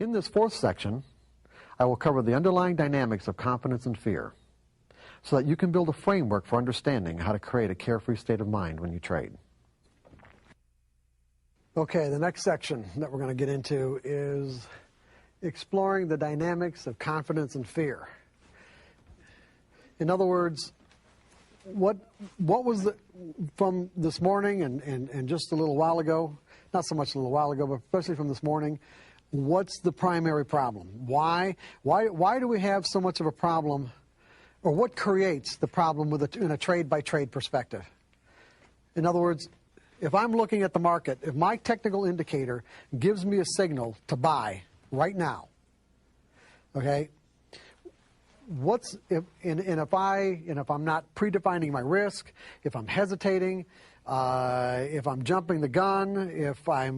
In this fourth section, I will cover the underlying dynamics of confidence and fear so that you can build a framework for understanding how to create a carefree state of mind when you trade. Okay, the next section that we're going to get into is exploring the dynamics of confidence and fear. In other words, what was from this morning and just a little while ago, not so much a little while ago, but especially from this morning, what's the primary problem? Why do we have so much of a problem, or what creates the problem in a trade-by-trade perspective? In other words, if I'm looking at the market, if my technical indicator gives me a signal to buy right now, okay, if I'm not predefining my risk, if I'm hesitating, if I'm jumping the gun, if I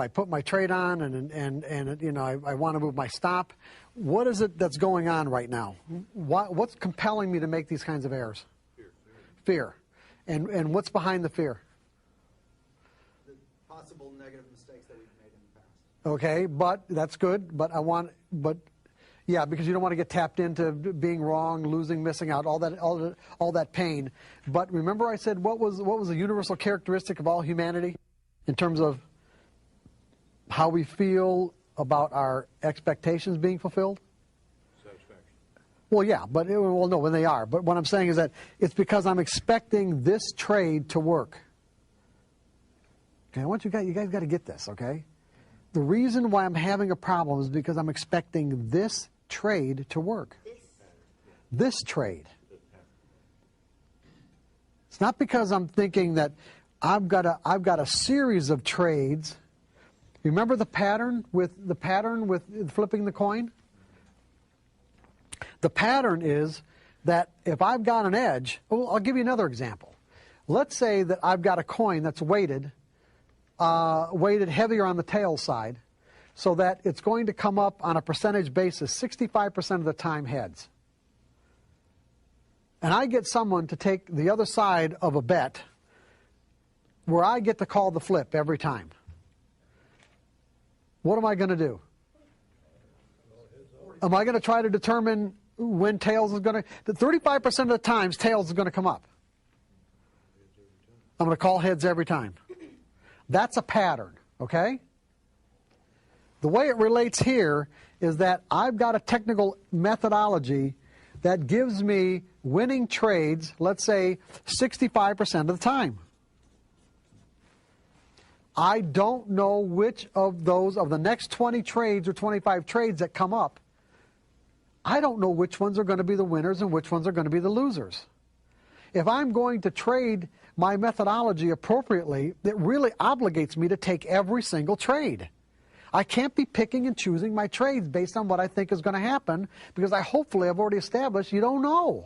put my trade on and I want to move my stop, what is it that's going on right now? What's compelling me to make these kinds of errors? Fear. And what's behind the fear? The possible negative mistakes that we've made in the past. Okay, but that's good. Yeah, because you don't want to get tapped into being wrong, losing, missing out, all that pain. But remember, I said what was a universal characteristic of all humanity in terms of how we feel about our expectations being fulfilled? Satisfaction. Well, yeah, no, when they are. But what I'm saying is that it's because I'm expecting this trade to work. Okay, I want you guys got to get this, okay? The reason why I'm having a problem is because I'm expecting this trade to work. This trade. It's not because I'm thinking that I've got a series of trades. Remember the pattern with flipping the coin? The pattern is that if I've got an edge, I'll give you another example. Let's say that I've got a coin that's weighted heavier on the tail side, so that it's going to come up on a percentage basis 65% of the time heads. And I get someone to take the other side of a bet where I get to call the flip every time. What am I going to do? Am I going to try to determine when tails is going to... 35% of the times tails is going to come up. I'm going to call heads every time. That's a pattern, okay? The way it relates here is that I've got a technical methodology that gives me winning trades, let's say 65% of the time. I don't know which of those, of the next 20 trades or 25 trades that come up, I don't know which ones are going to be the winners and which ones are going to be the losers. If I'm going to trade my methodology appropriately, it really obligates me to take every single trade. I can't be picking and choosing my trades based on what I think is going to happen, because hopefully I've already established you don't know.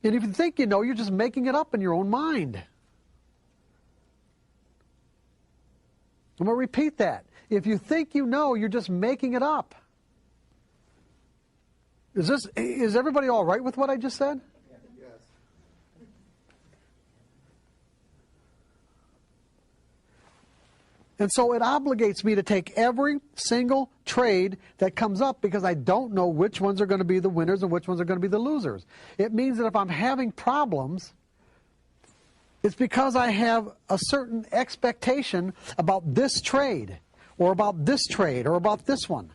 And if you think you know, you're just making it up in your own mind. I'm going to repeat that. If you think you know, you're just making it up. Is everybody all right with what I just said? Yes. And so it obligates me to take every single trade that comes up, because I don't know which ones are going to be the winners and which ones are going to be the losers. It means that if I'm having problems, it's because I have a certain expectation about this trade, or about this trade, or about this one.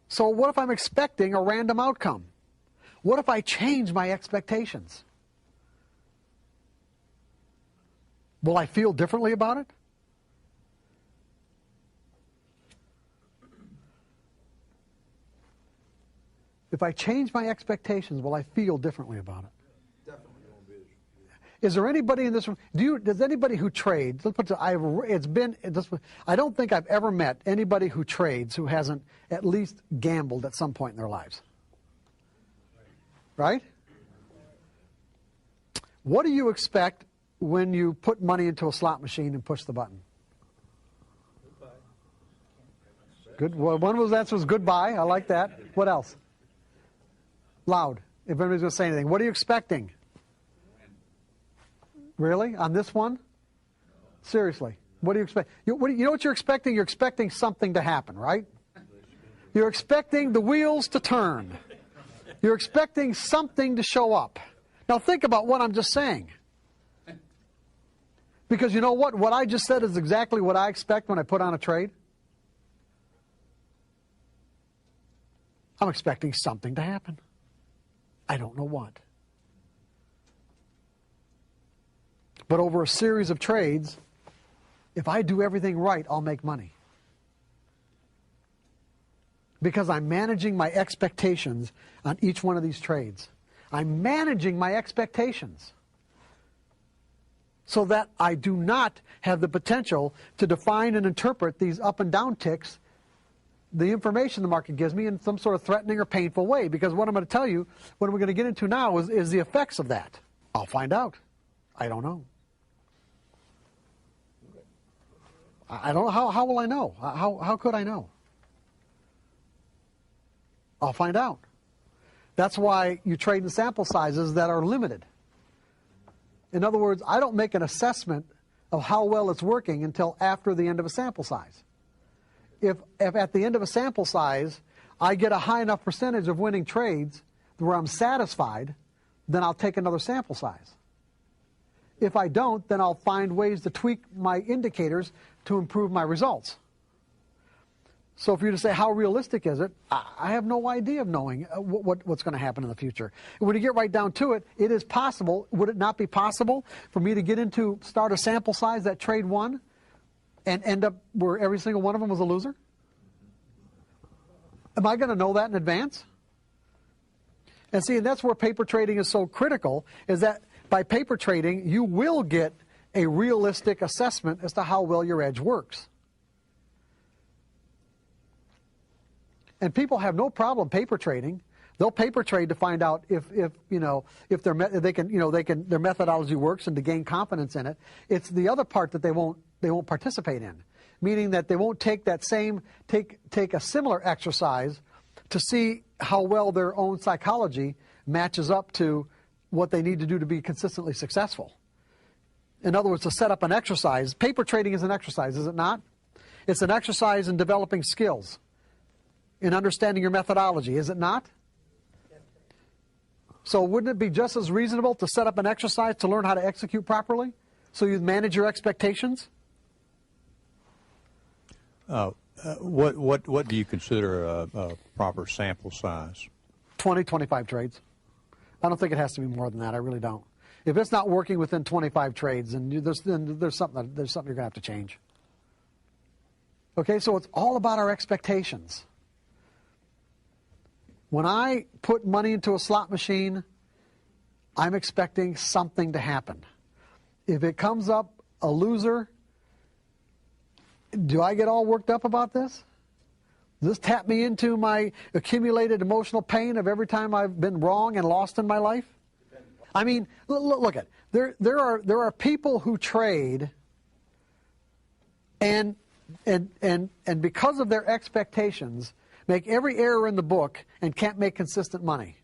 So what if I'm expecting a random outcome? What if I change my expectations? Will I feel differently about it? If I change my expectations, will I feel differently about it? Definitely. Is there anybody in this room? Does anybody who trades? Let's put it, I don't think I've ever met anybody who trades who hasn't at least gambled at some point in their lives. Right? What do you expect when you put money into a slot machine and push the button? Good. Well, one of those answers was goodbye. I like that. What else? Loud. If anybody's going to say anything. What are you expecting? Really? On this one? Seriously. What do you expect? You know what you're expecting? You're expecting something to happen, right? You're expecting the wheels to turn. You're expecting something to show up. Now think about what I'm just saying. Because you know what? What I just said is exactly what I expect when I put on a trade. I'm expecting something to happen. I don't know what. But over a series of trades, if I do everything right, I'll make money. Because I'm managing my expectations on each one of these trades. I'm managing my expectations so that I do not have the potential to define and interpret these up and down ticks, the information the market gives me, in some sort of threatening or painful way. Because what I'm going to tell you, what we're going to get into now, is the effects of that. I'll find out. I don't know. I don't know. How will I know? How could I know? I'll find out. That's why you trade in sample sizes that are limited. In other words, I don't make an assessment of how well it's working until after the end of a sample size. If at the end of a sample size I get a high enough percentage of winning trades where I'm satisfied, then I'll take another sample size. If I don't, then I'll find ways to tweak my indicators to improve my results. So if you're to say, how realistic is it? I have no idea of knowing what's going to happen in the future. And when you get right down to it, it is possible. Would it not be possible for me to start a sample size that trade won and end up where every single one of them was a loser? Am I going to know that in advance? And see, and that's where paper trading is so critical, is that by paper trading, you will get a realistic assessment as to how well your edge works. And people have no problem paper trading. They'll paper trade to find out if their methodology works and to gain confidence in it. It's the other part that they won't participate in, meaning that they won't take a similar exercise to see how well their own psychology matches up to what they need to do to be consistently successful. In other words, to set up an exercise. Paper trading is an exercise, is it not? It's an exercise in developing skills, in understanding your methodology, is it not? So wouldn't it be just as reasonable to set up an exercise to learn how to execute properly so you manage your expectations? What do you consider a proper sample size? 20, 25 trades. I don't think it has to be more than that. I really don't. If it's not working within 25 trades, then there's something you're going to have to change. Okay, so it's all about our expectations. When I put money into a slot machine, I'm expecting something to happen. If it comes up a loser, do I get all worked up about this? Does this tap me into my accumulated emotional pain of every time I've been wrong and lost in my life? I mean, look at there are people who trade and because of their expectations make every error in the book and can't make consistent money.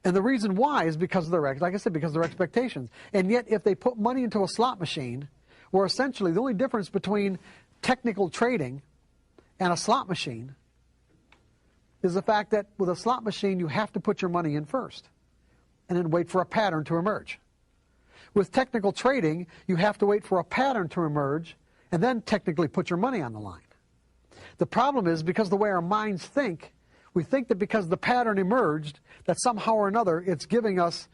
And the reason why is because of like I said, because of their expectations. And yet, if they put money into a slot machine, where essentially the only difference between technical trading and a slot machine is the fact that with a slot machine, you have to put your money in first and then wait for a pattern to emerge. With technical trading, you have to wait for a pattern to emerge and then technically put your money on the line. The problem is, because the way our minds think, we think that because the pattern emerged, that somehow or another it's giving us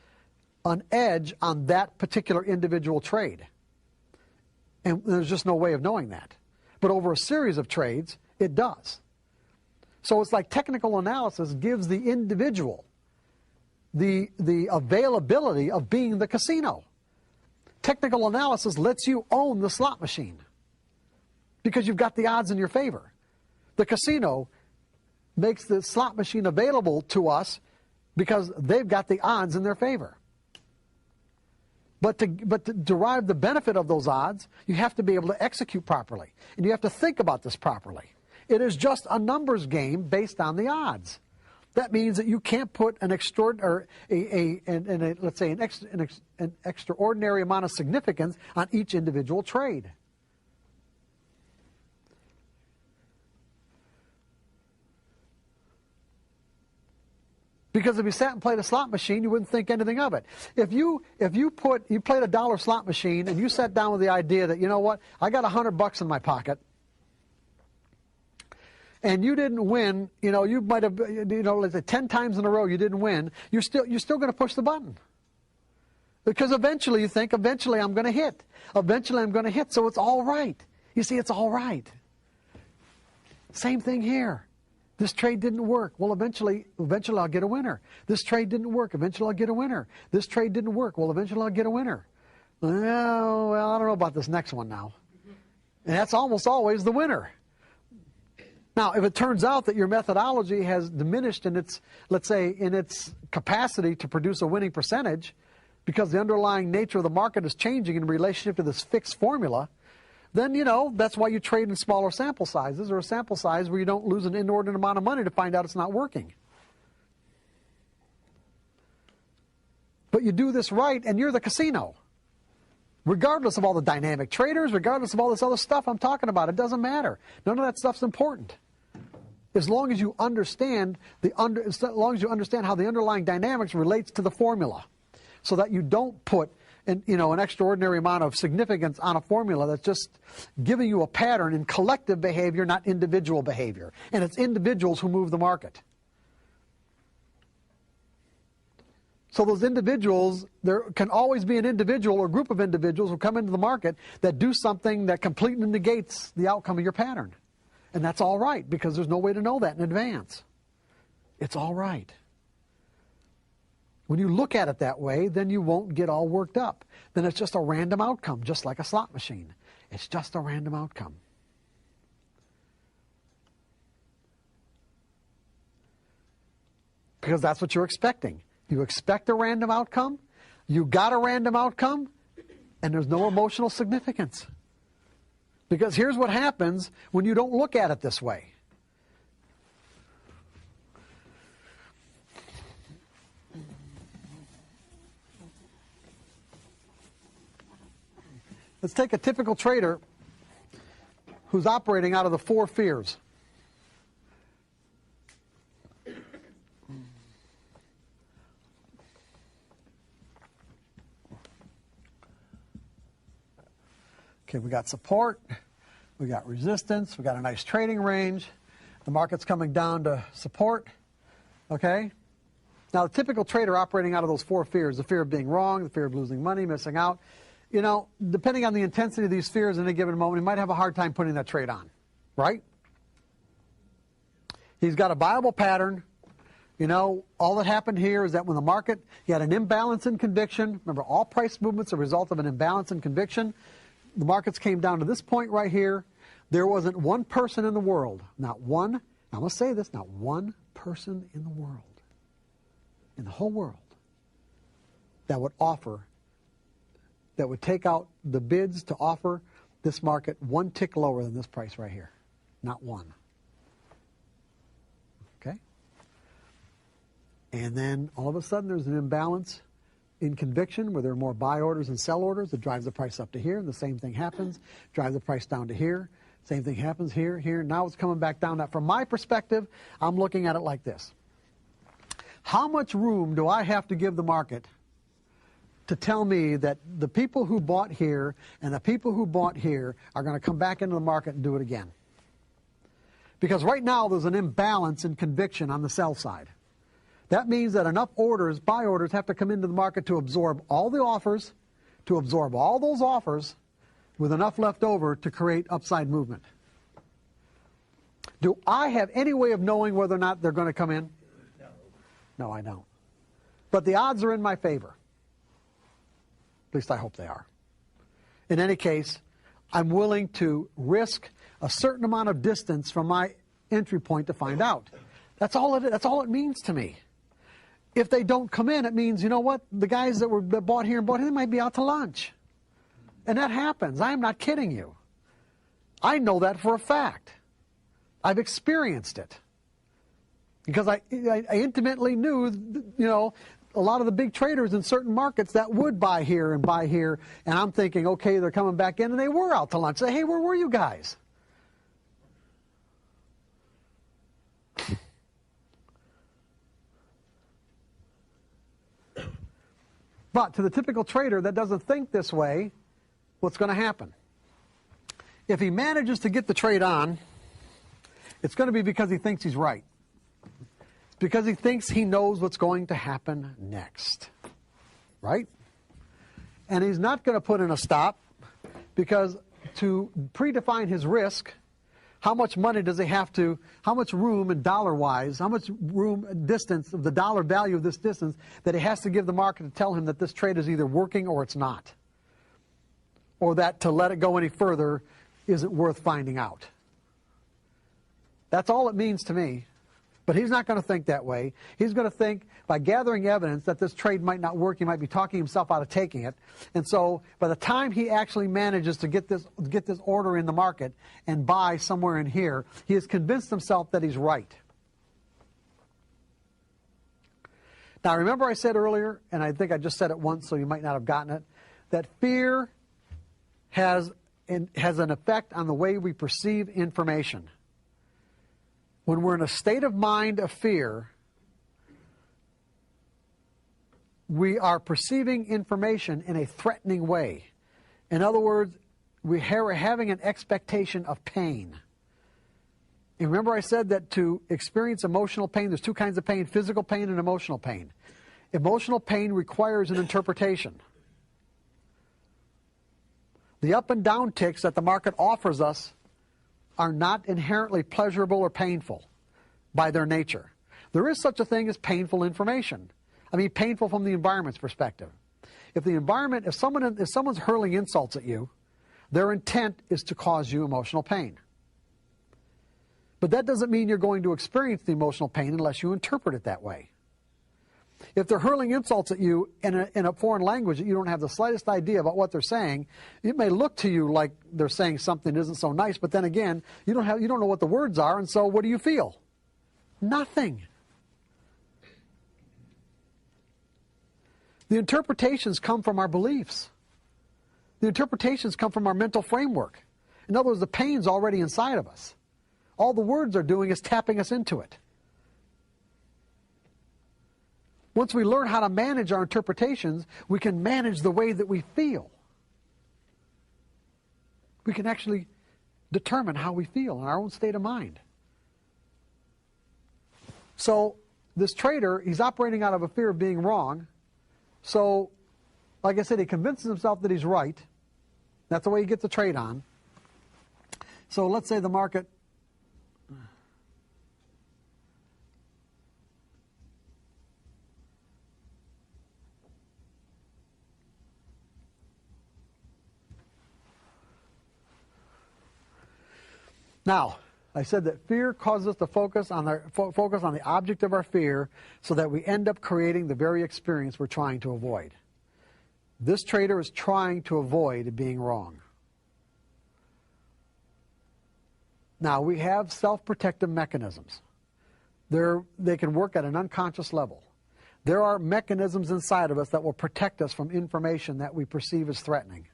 an edge on that particular individual trade. And there's just no way of knowing that. But over a series of trades, it does. So it's like technical analysis gives the individual the availability of being the casino. Technical analysis lets you own the slot machine because you've got the odds in your favor. The casino makes the slot machine available to us because they've got the odds in their favor. But to derive the benefit of those odds, you have to be able to execute properly. And you have to think about this properly. It is just a numbers game based on the odds. That means that you can't put an extraordinary, let's say an extraordinary amount of significance on each individual trade. Because if you sat and played a slot machine, you wouldn't think anything of it. If you played a dollar slot machine and you sat down with the idea that, you know what, I got $100 in my pocket, and you didn't win, you might have, let's say 10 times in a row you didn't win, you're still going to push the button. Because eventually you think, eventually I'm going to hit. Eventually I'm going to hit, so it's all right. You see, it's all right. Same thing here. This trade didn't work. Well, eventually I'll get a winner. This trade didn't work. Eventually I'll get a winner. This trade didn't work. Well, eventually I'll get a winner. Well, I don't know about this next one now. And that's almost always the winner. Now, if it turns out that your methodology has diminished in its, let's say, in its capacity to produce a winning percentage, because the underlying nature of the market is changing in relationship to this fixed formula, then, that's why you trade in smaller sample sizes, or a sample size where you don't lose an inordinate amount of money to find out it's not working. But you do this right, and you're the casino. Regardless of all the dynamic traders, regardless of all this other stuff I'm talking about, it doesn't matter. None of that stuff's important. As long as you understand as long as you understand how the underlying dynamics relates to the formula, so that you don't put an extraordinary amount of significance on a formula that's just giving you a pattern in collective behavior, not individual behavior. And it's individuals who move the market. So those individuals, there can always be an individual or group of individuals who come into the market that do something that completely negates the outcome of your pattern. And that's all right, because there's no way to know that in advance. It's all right. When you look at it that way, then you won't get all worked up. Then it's just a random outcome, just like a slot machine. It's just a random outcome. Because that's what you're expecting. You expect a random outcome, you got a random outcome, and there's no emotional significance. Because here's what happens when you don't look at it this way. Let's take a typical trader who's operating out of the 4 fears. Okay, we got support, we got resistance, we got a nice trading range. The market's coming down to support. Okay? Now, the typical trader operating out of those 4 fears, the fear of being wrong, the fear of losing money, missing out, depending on the intensity of these fears in any given moment, he might have a hard time putting that trade on, right? He's got a viable pattern. All that happened here is that when the market, he had an imbalance in conviction. Remember, all price movements are a result of an imbalance in conviction. The markets came down to this point right here. There wasn't one person in the world, not one, I'm going to say this, not one person in the world, in the whole world, that would take out the bids to offer this market one tick lower than this price right here. Not one. Okay? And then all of a sudden there's an imbalance in conviction where there are more buy orders and sell orders that drives the price up to here. And the same thing happens, drives the price down to here. Same thing happens here, here. Now it's coming back down. Now, from my perspective, I'm looking at it like this. How much room do I have to give the market to tell me that the people who bought here and the people who bought here are going to come back into the market and do it again? Because right now there's an imbalance in conviction on the sell side. That means that enough orders, buy orders, have to come into the market to absorb all the offers, to absorb all those offers with enough left over to create upside movement. Do I have any way of knowing whether or not they're going to come in? No, I don't. But the odds are in my favor. At least I hope they are. In any case, I'm willing to risk a certain amount of distance from my entry point to find out. That's all it means to me. If they don't come in, it means, you know what, the guys that bought here and bought here, they might be out to lunch. And that happens. I'm not kidding you. I know that for a fact. I've experienced it. because I intimately knew, a lot of the big traders in certain markets that would buy here, and I'm thinking, okay, they're coming back in, and they were out to lunch. Say, hey, where were you guys? But to the typical trader that doesn't think this way, what's going to happen? If he manages to get the trade on, it's going to be because he thinks he's right. It's because he thinks he knows what's going to happen next. Right? And he's not going to put in a stop, because to predefine his risk, how much money does he have to, how much room and dollar-wise, how much room, distance, of the dollar value of this distance that he has to give the market to tell him that this trade is either working or it's not. Or that to let it go any further isn't worth finding out. That's all it means to me. But he's not going to think that way. He's going to think, by gathering evidence, that this trade might not work. He might be talking himself out of taking it. And so by the time he actually manages to get this order in the market and buy somewhere in here, he has convinced himself that he's right. Now, remember I said earlier, and I think I just said it once, so you might not have gotten it, that fear has an effect on the way we perceive information. When we're in a state of mind of fear, we are perceiving information in a threatening way. In other words, we're having an expectation of pain. And remember I said that to experience emotional pain, there's two kinds of pain: physical pain and emotional pain. Emotional pain requires an interpretation. The up and down ticks that the market offers us are not inherently pleasurable or painful by their nature. There is such a thing as painful information. I mean, painful from the environment's perspective. If someone's hurling insults at you, their intent is to cause you emotional pain. But that doesn't mean you're going to experience the emotional pain unless you interpret it that way. If they're hurling insults at you in a foreign language that you don't have the slightest idea about what they're saying, it may look to you like they're saying something that isn't so nice, but then again, you don't know what the words are, and so what do you feel? Nothing. The interpretations come from our beliefs. The interpretations come from our mental framework. In other words, the pain's already inside of us. All the words are doing is tapping us into it. Once we learn how to manage our interpretations, we can manage the way that we feel. We can actually determine how we feel in our own state of mind. So this trader, he's operating out of a fear of being wrong. So, like I said, he convinces himself that he's right. That's the way he gets the trade on. So let's say the market... Now, I said that fear causes us to focus on the object of our fear, so that we end up creating the very experience we're trying to avoid. This trader is trying to avoid being wrong. Now, we have self-protective mechanisms. They can work at an unconscious level. There are mechanisms inside of us that will protect us from information that we perceive as threatening.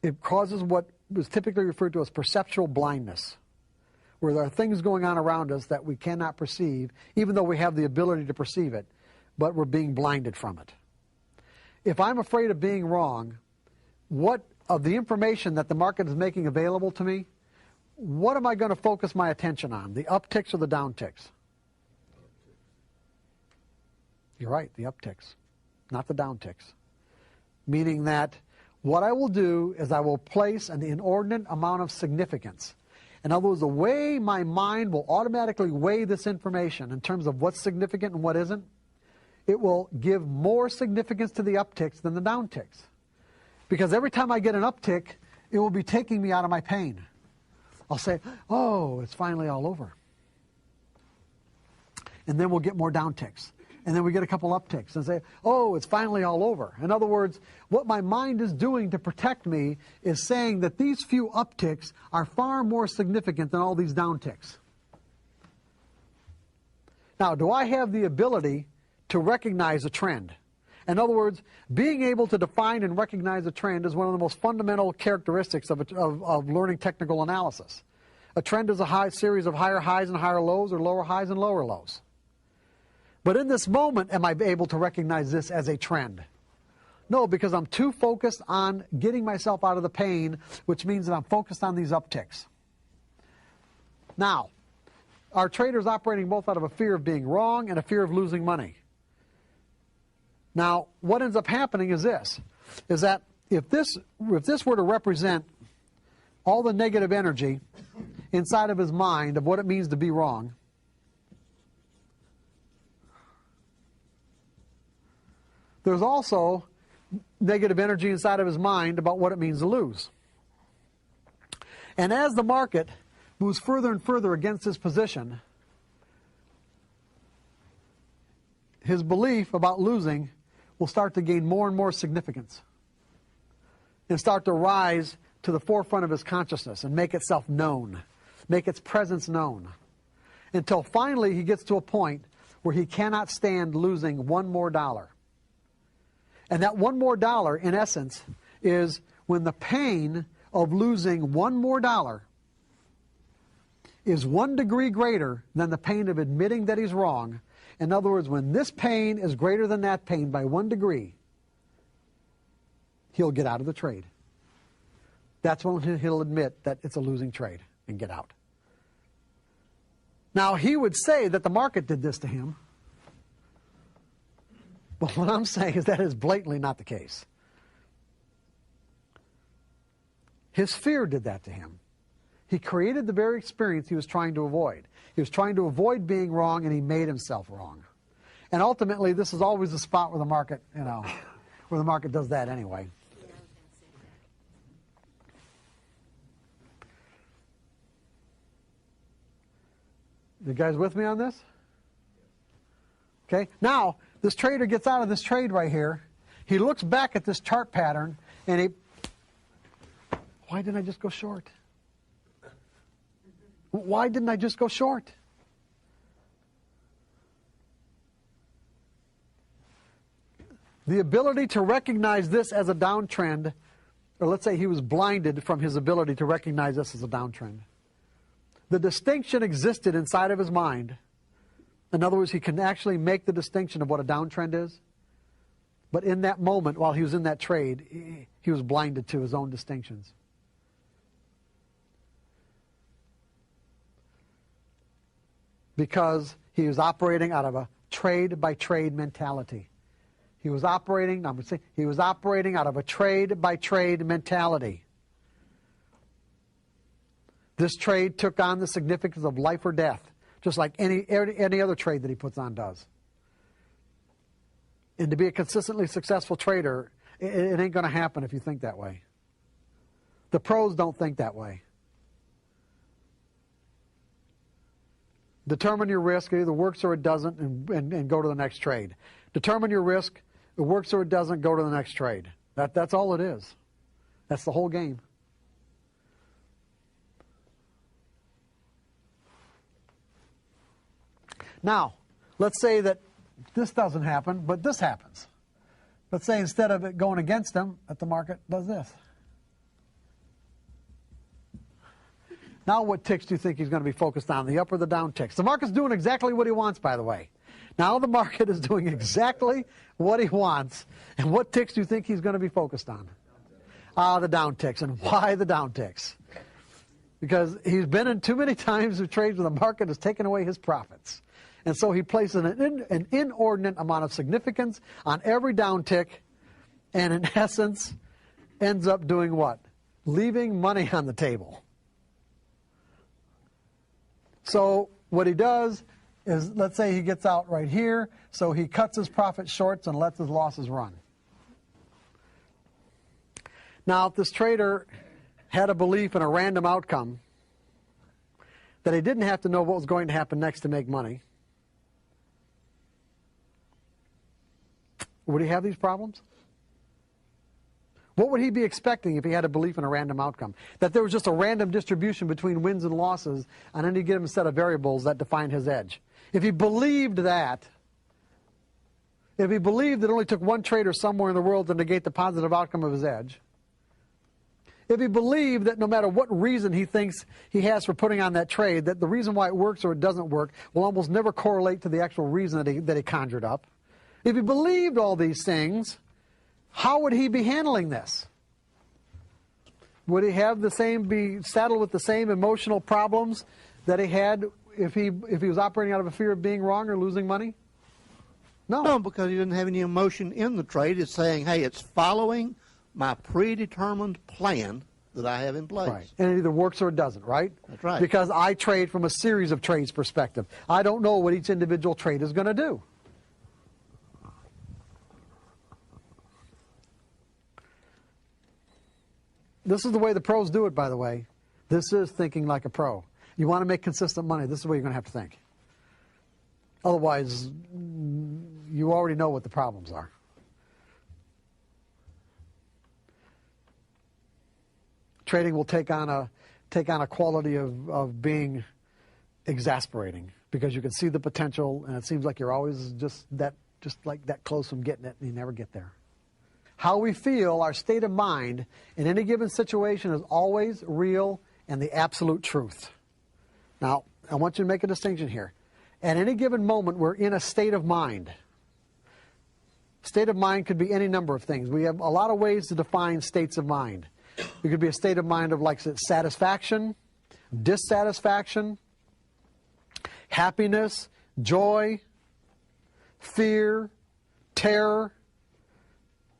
It causes what was typically referred to as perceptual blindness, where there are things going on around us that we cannot perceive, even though we have the ability to perceive it, but we're being blinded from it. If I'm afraid of being wrong, what of the information that the market is making available to me, what am I going to focus my attention on, the upticks or the downticks? You're right, the upticks, not the downticks. Meaning that what I will do is I will place an inordinate amount of significance. In other words, the way my mind will automatically weigh this information in terms of what's significant and what isn't, it will give more significance to the upticks than the downticks. Because every time I get an uptick, it will be taking me out of my pain. I'll say, oh, it's finally all over. And then we'll get more downticks. And then we get a couple upticks and say, oh, it's finally all over. In other words, what my mind is doing to protect me is saying that these few upticks are far more significant than all these downticks. Now, do I have the ability to recognize a trend? In other words, being able to define and recognize a trend is one of the most fundamental characteristics of learning technical analysis. A trend is a series of higher highs and higher lows, or lower highs and lower lows. But in this moment, am I able to recognize this as a trend? No, because I'm too focused on getting myself out of the pain, which means that I'm focused on these upticks. Now, our trader's operating both out of a fear of being wrong and a fear of losing money. Now, what ends up happening is this, is that if this were to represent all the negative energy inside of his mind of what it means to be wrong, there's also negative energy inside of his mind about what it means to lose. And as the market moves further and further against his position, his belief about losing will start to gain more and more significance and start to rise to the forefront of his consciousness and make itself known, make its presence known, until finally he gets to a point where he cannot stand losing one more dollar. And that one more dollar, in essence, is when the pain of losing one more dollar is 1 degree greater than the pain of admitting that he's wrong. In other words, when this pain is greater than that pain by 1 degree, he'll get out of the trade. That's when he'll admit that it's a losing trade and get out. Now, he would say that the market did this to him. But what I'm saying is that is blatantly not the case. His fear did that to him. He created the very experience he was trying to avoid. He was trying to avoid being wrong, and he made himself wrong. And ultimately, this is always the spot where the market, where the market does that anyway. You guys with me on this? Okay. Now, this trader gets out of this trade right here. He looks back at this chart pattern, and why didn't I just go short? Why didn't I just go short? The ability to recognize this as a downtrend, or let's say he was blinded from his ability to recognize this as a downtrend. The distinction existed inside of his mind. In other words, he can actually make the distinction of what a downtrend is. But in that moment, while he was in that trade, he was blinded to his own distinctions. Because he was operating out of a trade-by-trade mentality. He was operating out of a trade-by-trade mentality. This trade took on the significance of life or death, just like any other trade that he puts on does. And to be a consistently successful trader, it ain't going to happen if you think that way. The pros don't think that way. Determine your risk. It either works or it doesn't, and go to the next trade. Determine your risk. It works or it doesn't, go to the next trade. That's all it is. That's the whole game. Now, let's say that this doesn't happen, but this happens. Let's say instead of it going against him, that the market does this. Now what ticks do you think he's going to be focused on, the up or the down ticks? The market's doing exactly what he wants, by the way. Now the market is doing exactly what he wants. And what ticks do you think he's going to be focused on? The down ticks. And why the down ticks? Because he's been in too many times of trades where the market has taken away his profits. And so he places an inordinate amount of significance on every down tick, and in essence ends up doing what? Leaving money on the table. So what he does is, let's say he gets out right here, so he cuts his profit shorts and lets his losses run. Now, if this trader had a belief in a random outcome, that he didn't have to know what was going to happen next to make money, would he have these problems? What would he be expecting if he had a belief in a random outcome? That there was just a random distribution between wins and losses on any given set of variables that defined his edge. If he believed that, if he believed it only took one trader somewhere in the world to negate the positive outcome of his edge, if he believed that no matter what reason he thinks he has for putting on that trade, that the reason why it works or it doesn't work will almost never correlate to the actual reason that he conjured up, if he believed all these things, how would he be handling this? Would he have be saddled with the same emotional problems that he had if he was operating out of a fear of being wrong or losing money? No, because he didn't have any emotion in the trade. It's saying, hey, it's following my predetermined plan that I have in place. Right. And it either works or it doesn't, right? That's right. Because I trade from a series of trades perspective. I don't know what each individual trade is going to do. This is the way the pros do it, by the way. This is thinking like a pro. You want to make consistent money, this is the way you're going to have to think. Otherwise, you already know what the problems are. Trading will take on a quality of being exasperating because you can see the potential and it seems like you're always just like that close from getting it and you never get there. How we feel, our state of mind in any given situation is always real and the absolute truth. Now, I want you to make a distinction here. At any given moment, we're in a state of mind. State of mind could be any number of things. We have a lot of ways to define states of mind. It could be a state of mind of like satisfaction, dissatisfaction, happiness, joy, fear, terror.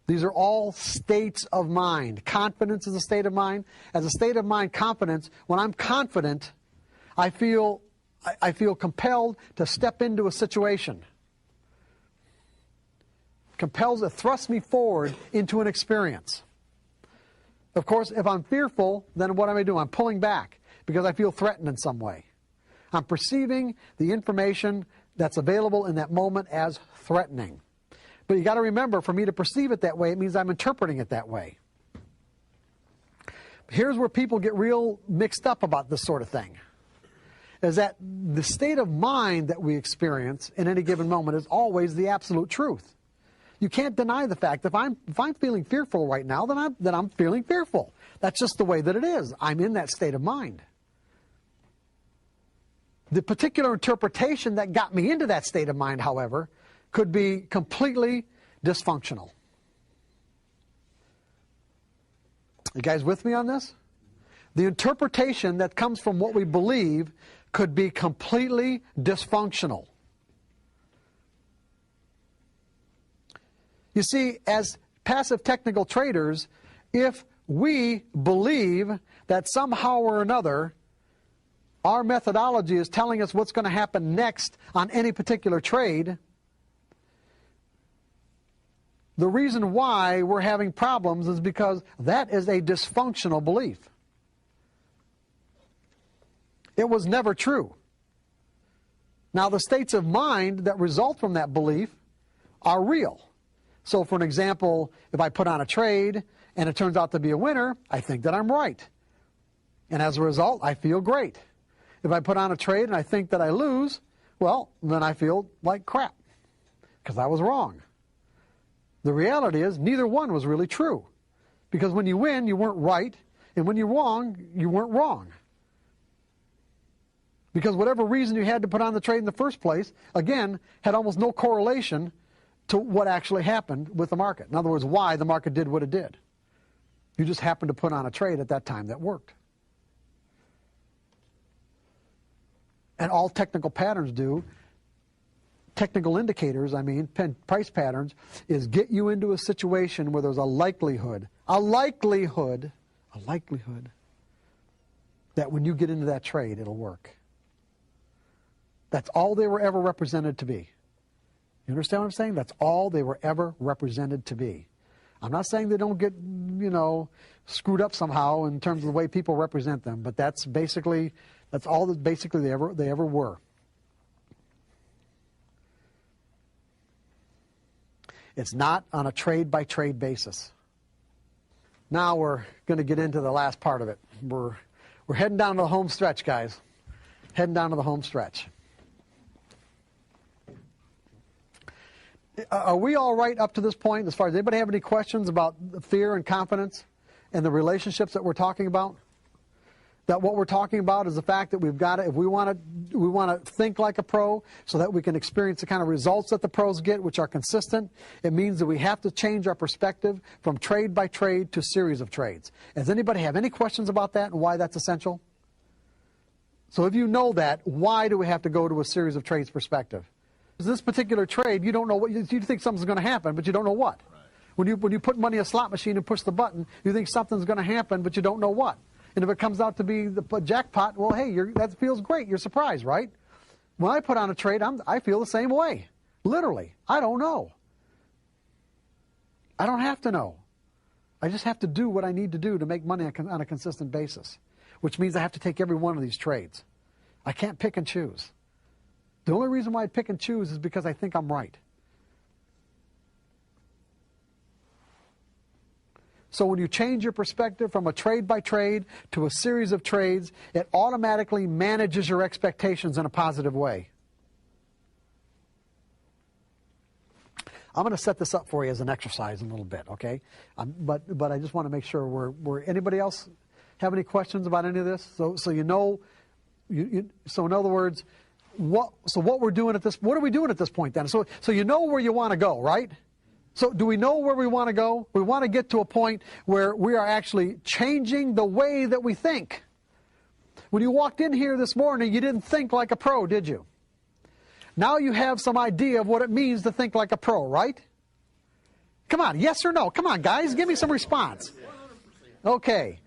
These are all states of mind. Confidence is a state of mind. As a state of mind, confidence, when I'm confident, I feel compelled to step into a situation. Compels to thrust me forward into an experience. Of course, if I'm fearful, then what am I doing? I'm pulling back because I feel threatened in some way. I'm perceiving the information that's available in that moment as threatening. But you got to remember, for me to perceive it that way, it means I'm interpreting it that way. Here's where people get real mixed up about this sort of thing. Is that the state of mind that we experience in any given moment is always the absolute truth. You can't deny the fact that if I'm feeling fearful right now, then I'm feeling fearful. That's just the way that it is. I'm in that state of mind. The particular interpretation that got me into that state of mind, however, could be completely dysfunctional. You guys with me on this? The interpretation that comes from what we believe could be completely dysfunctional. You see, as passive technical traders, if we believe that somehow or another our methodology is telling us what's going to happen next on any particular trade, the reason why we're having problems is because that is a dysfunctional belief. It was never true. Now, the states of mind that result from that belief are real. So, for an example, if I put on a trade and it turns out to be a winner, I think that I'm right. And as a result, I feel great. If I put on a trade and I think that I lose, well, then I feel like crap because I was wrong. The reality is neither one was really true. Because when you win, you weren't right. And when you're wrong, you weren't wrong. Because whatever reason you had to put on the trade in the first place, again, had almost no correlation to what actually happened with the market. In other words, why the market did what it did. You just happened to put on a trade at that time that worked. And all technical patterns do, technical indicators, price patterns, is get you into a situation where there's a likelihood that when you get into that trade, it'll work. That's all they were ever represented to be. You understand what I'm saying? That's all they were ever represented to be. I'm not saying they don't get, screwed up somehow in terms of the way people represent them, but that's all that basically they ever were. It's not on a trade-by-trade basis. Now we're going to get into the last part of it. We're heading down to the home stretch, guys. Heading down to the home stretch. Are we all right up to this point? As far as anybody have any questions about fear and confidence and the relationships that we're talking about? That what we're talking about is the fact that we've got to, if we want to think like a pro so that we can experience the kind of results that the pros get, which are consistent, it means that we have to change our perspective from trade by trade to series of trades. Does anybody have any questions about that and why that's essential? So if you know that, why do we have to go to a series of trades perspective? This particular trade, you don't know what, you think something's going to happen, but you don't know what. Right. When you put money in a slot machine and push the button, you think something's going to happen, but you don't know what. And if it comes out to be the jackpot, well, hey, that feels great. You're surprised, right? When I put on a trade, I feel the same way. Literally. I don't know. I don't have to know. I just have to do what I need to do to make money on a consistent basis, which means I have to take every one of these trades. I can't pick and choose. The only reason why I pick and choose is because I think I'm right. So when you change your perspective from a trade by trade to a series of trades, it automatically manages your expectations in a positive way. I'm going to set this up for you as an exercise in a little bit, okay? But I just want to make sure we're anybody else have any questions about any of this? So you know, so in other words, what we're doing at this, what are we doing at this point then? So you know where you want to go, right? So do we know where we want to go? We want to get to a point where we are actually changing the way that we think. When you walked in here this morning, you didn't think like a pro, did you? Now you have some idea of what it means to think like a pro, right? Come on, yes or no? Come on, guys, give me some response. Okay.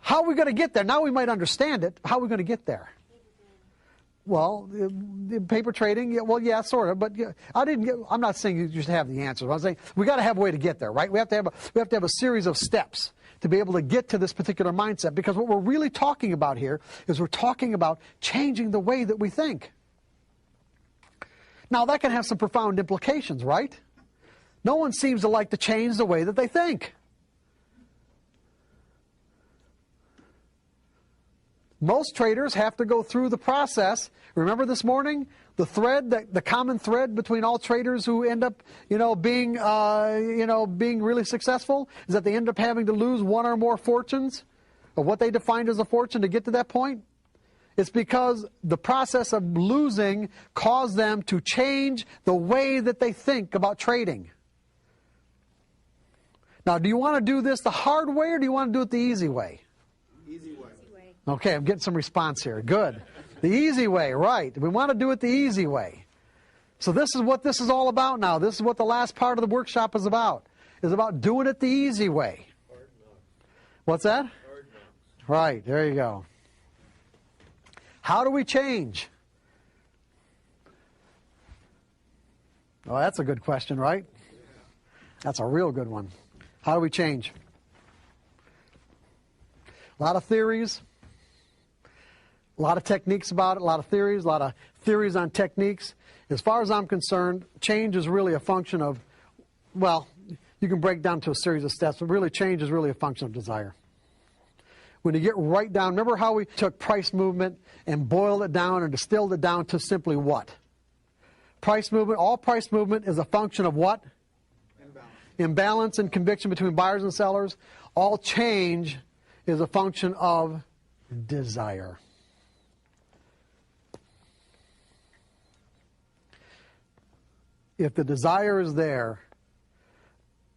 How are we going to get there? Now we might understand it. How are we going to get there? Well, paper trading, yeah, sort of, but I'm not saying you just have the answers. I'm saying we got to have a way to get there, right? We have to have a series of steps to be able to get to this particular mindset, because what we're really talking about here is we're talking about changing the way that we think. Now, that can have some profound implications, right? No one seems to like to change the way that they think. Most traders have to go through the process. Remember this morning, the common thread between all traders who end up, being really successful is that they end up having to lose one or more fortunes of what they defined as a fortune to get to that point. It's because the process of losing caused them to change the way that they think about trading. Now, do you want to do this the hard way, or do you want to do it the easy way? Easy way. Okay, I'm getting some response here. Good. The easy way, right. We want to do it the easy way. So this is what this is all about now. This is what the last part of the workshop is about. It's about doing it the easy way. What's that? Right, there you go. How do we change? Oh, that's a good question, right? That's a real good one. How do we change? A lot of theories. A lot of techniques about it, a lot of theories on techniques. As far as I'm concerned, change is really a function of, well, you can break down to a series of steps, but really change is really a function of desire. When you get right down, remember how we took price movement and boiled it down and distilled it down to simply what? Price movement, all price movement is a function of what? Imbalance and conviction between buyers and sellers. All change is a function of desire. If the desire is there,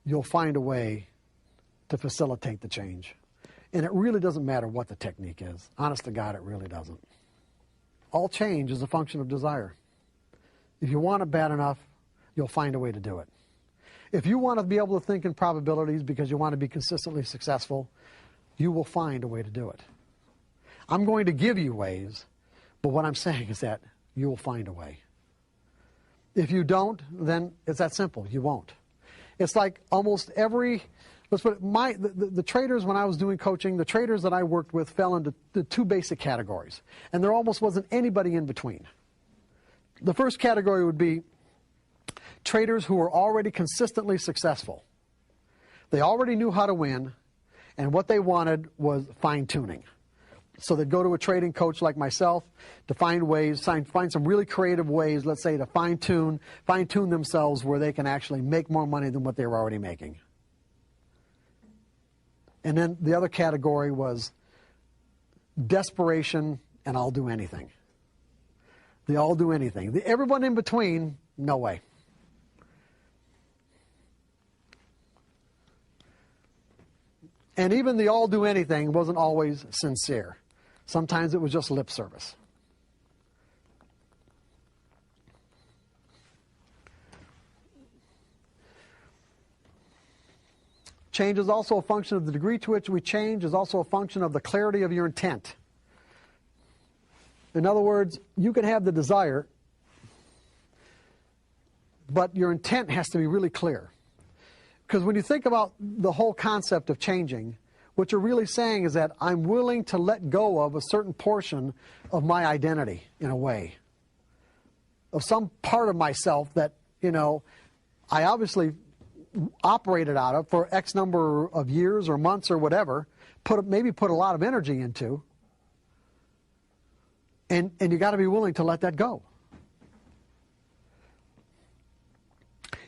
you'll find a way to facilitate the change. And it really doesn't matter what the technique is. Honest to God, it really doesn't. All change is a function of desire. If you want it bad enough, you'll find a way to do it. If you want to be able to think in probabilities because you want to be consistently successful, you will find a way to do it. I'm going to give you ways, but what I'm saying is that you will find a way. If you don't, then it's that simple. You won't. It's like almost every, let's put it, the traders, when I was doing coaching, the traders that I worked with fell into the two basic categories. And there almost wasn't anybody in between. The first category would be traders who were already consistently successful. They already knew how to win, and what they wanted was fine-tuning. So they'd go to a trading coach like myself to find ways, find some really creative ways, let's say, to fine-tune themselves where they can actually make more money than what they were already making. And then the other category was desperation and I'll do anything. The I'll do anything. Everyone in between, no way. And even the I'll do anything wasn't always sincere. Sometimes it was just lip service. Change is also a function of the degree to which we change, is also a function of the clarity of your intent. In other words, you can have the desire, but your intent has to be really clear. Because when you think about the whole concept of changing, what you're really saying is that I'm willing to let go of a certain portion of my identity, in a way. Of some part of myself that, I obviously operated out of for X number of years or months or whatever, maybe put a lot of energy into, and you got to be willing to let that go.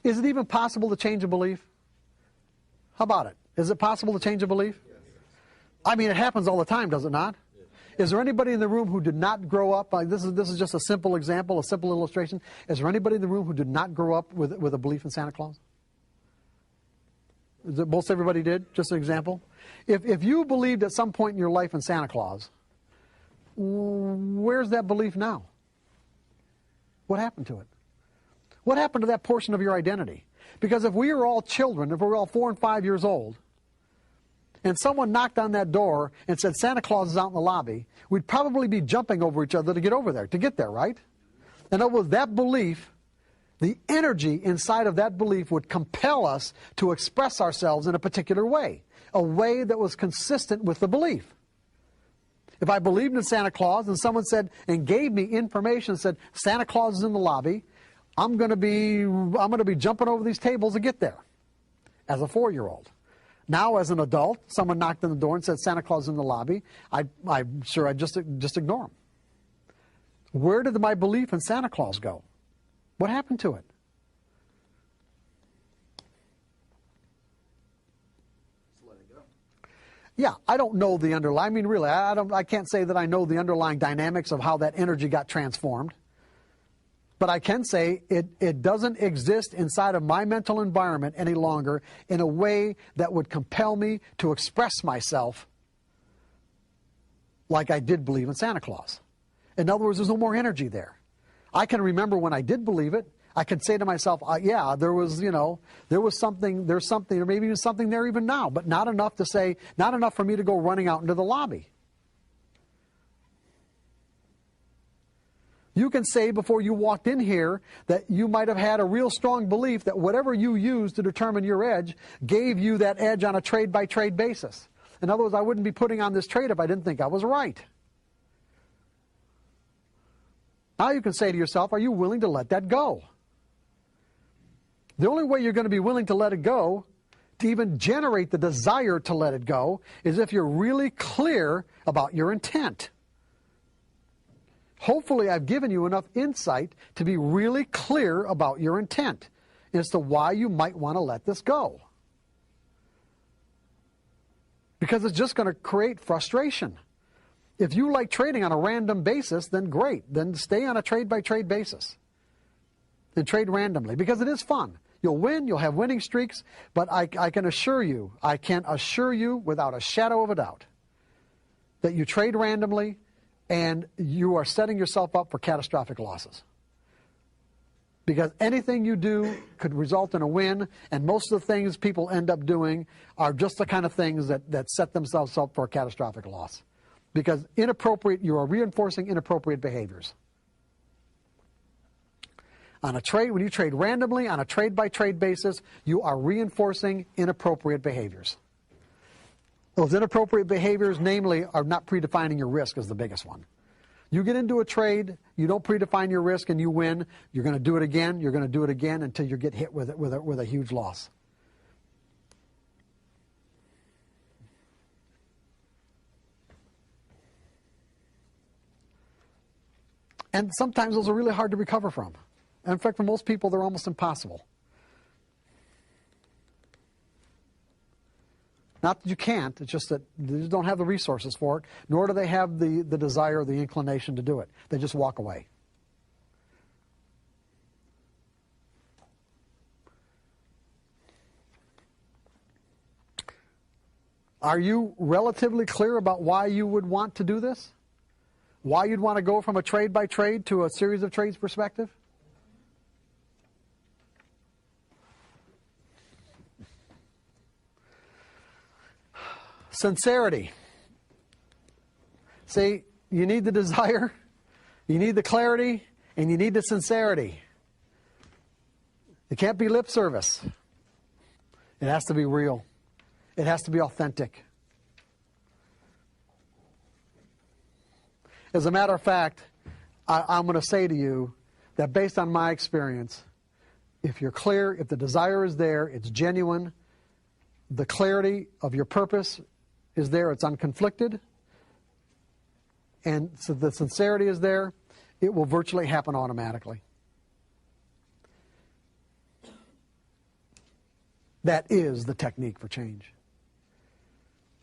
Is it even possible to change a belief? How about it? Is it possible to change a belief? Yes. I mean, it happens all the time, does it not? Yes. Is there anybody in the room who did not grow up, this is just a simple example, a simple illustration. Is there anybody in the room who did not grow up with a belief in Santa Claus? Is it most everybody did? Just an example. If you believed at some point in your life in Santa Claus, where's that belief now? What happened to it? What happened to that portion of your identity? Because if we were all children, if we were all 4 and 5 years old, and someone knocked on that door and said Santa Claus is out in the lobby, we'd probably be jumping over each other to get there, right? In other words, that belief, the energy inside of that belief would compel us to express ourselves in a particular way, a way that was consistent with the belief. If I believed in Santa Claus and someone said and gave me information, said Santa Claus is in the lobby, I'm going to be jumping over these tables to get there as a 4-year-old. Now, as an adult, someone knocked on the door and said Santa Claus is in the lobby. I'm sure I'd just ignore him. Where did my belief in Santa Claus go? What happened to it? Just let it go. Yeah, I don't know the underlying. I mean, really, I can't say that I know the underlying dynamics of how that energy got transformed. But I can say it doesn't exist inside of my mental environment any longer in a way that would compel me to express myself like I did believe in Santa Claus. In other words, there's no more energy there. I can remember when I did believe it. I could say to myself, yeah, there's something, or maybe even something there even now, but not enough for me to go running out into the lobby. You can say before you walked in here that you might have had a real strong belief that whatever you used to determine your edge gave you that edge on a trade-by-trade basis. In other words, I wouldn't be putting on this trade if I didn't think I was right. Now you can say to yourself, are you willing to let that go? The only way you're going to be willing to let it go, to even generate the desire to let it go, is if you're really clear about your intent. Hopefully, I've given you enough insight to be really clear about your intent as to why you might want to let this go. Because it's just going to create frustration. If you like trading on a random basis, then great. Then stay on a trade-by-trade basis. And trade randomly, because it is fun. You'll win, you'll have winning streaks, but I can assure you without a shadow of a doubt that you trade randomly, and you are setting yourself up for catastrophic losses. Because anything you do could result in a win, and most of the things people end up doing are just the kind of things that set themselves up for a catastrophic loss. Because you are reinforcing inappropriate behaviors. On a trade, when you trade randomly, on a trade-by-trade basis, you are reinforcing inappropriate behaviors. Those inappropriate behaviors, namely, are not predefining your risk is the biggest one. You get into a trade, you don't predefine your risk, and you win. You're going to do it again. You're going to do it again until you get hit with a huge loss. And sometimes those are really hard to recover from. And in fact, for most people, they're almost impossible. Not that you can't, it's just that they just don't have the resources for it, nor do they have the desire or the inclination to do it. They just walk away. Are you relatively clear about why you would want to do this? Why you'd want to go from a trade by trade to a series of trades perspective? Sincerity. See, you need the desire, you need the clarity, and you need the sincerity. It can't be lip service. It has to be real. It has to be authentic. As a matter of fact, I'm going to say to you that based on my experience, if you're clear, if the desire is there, it's genuine, the clarity of your purpose is there, it's unconflicted, and so the sincerity is there, it will virtually happen automatically. That is the technique for change.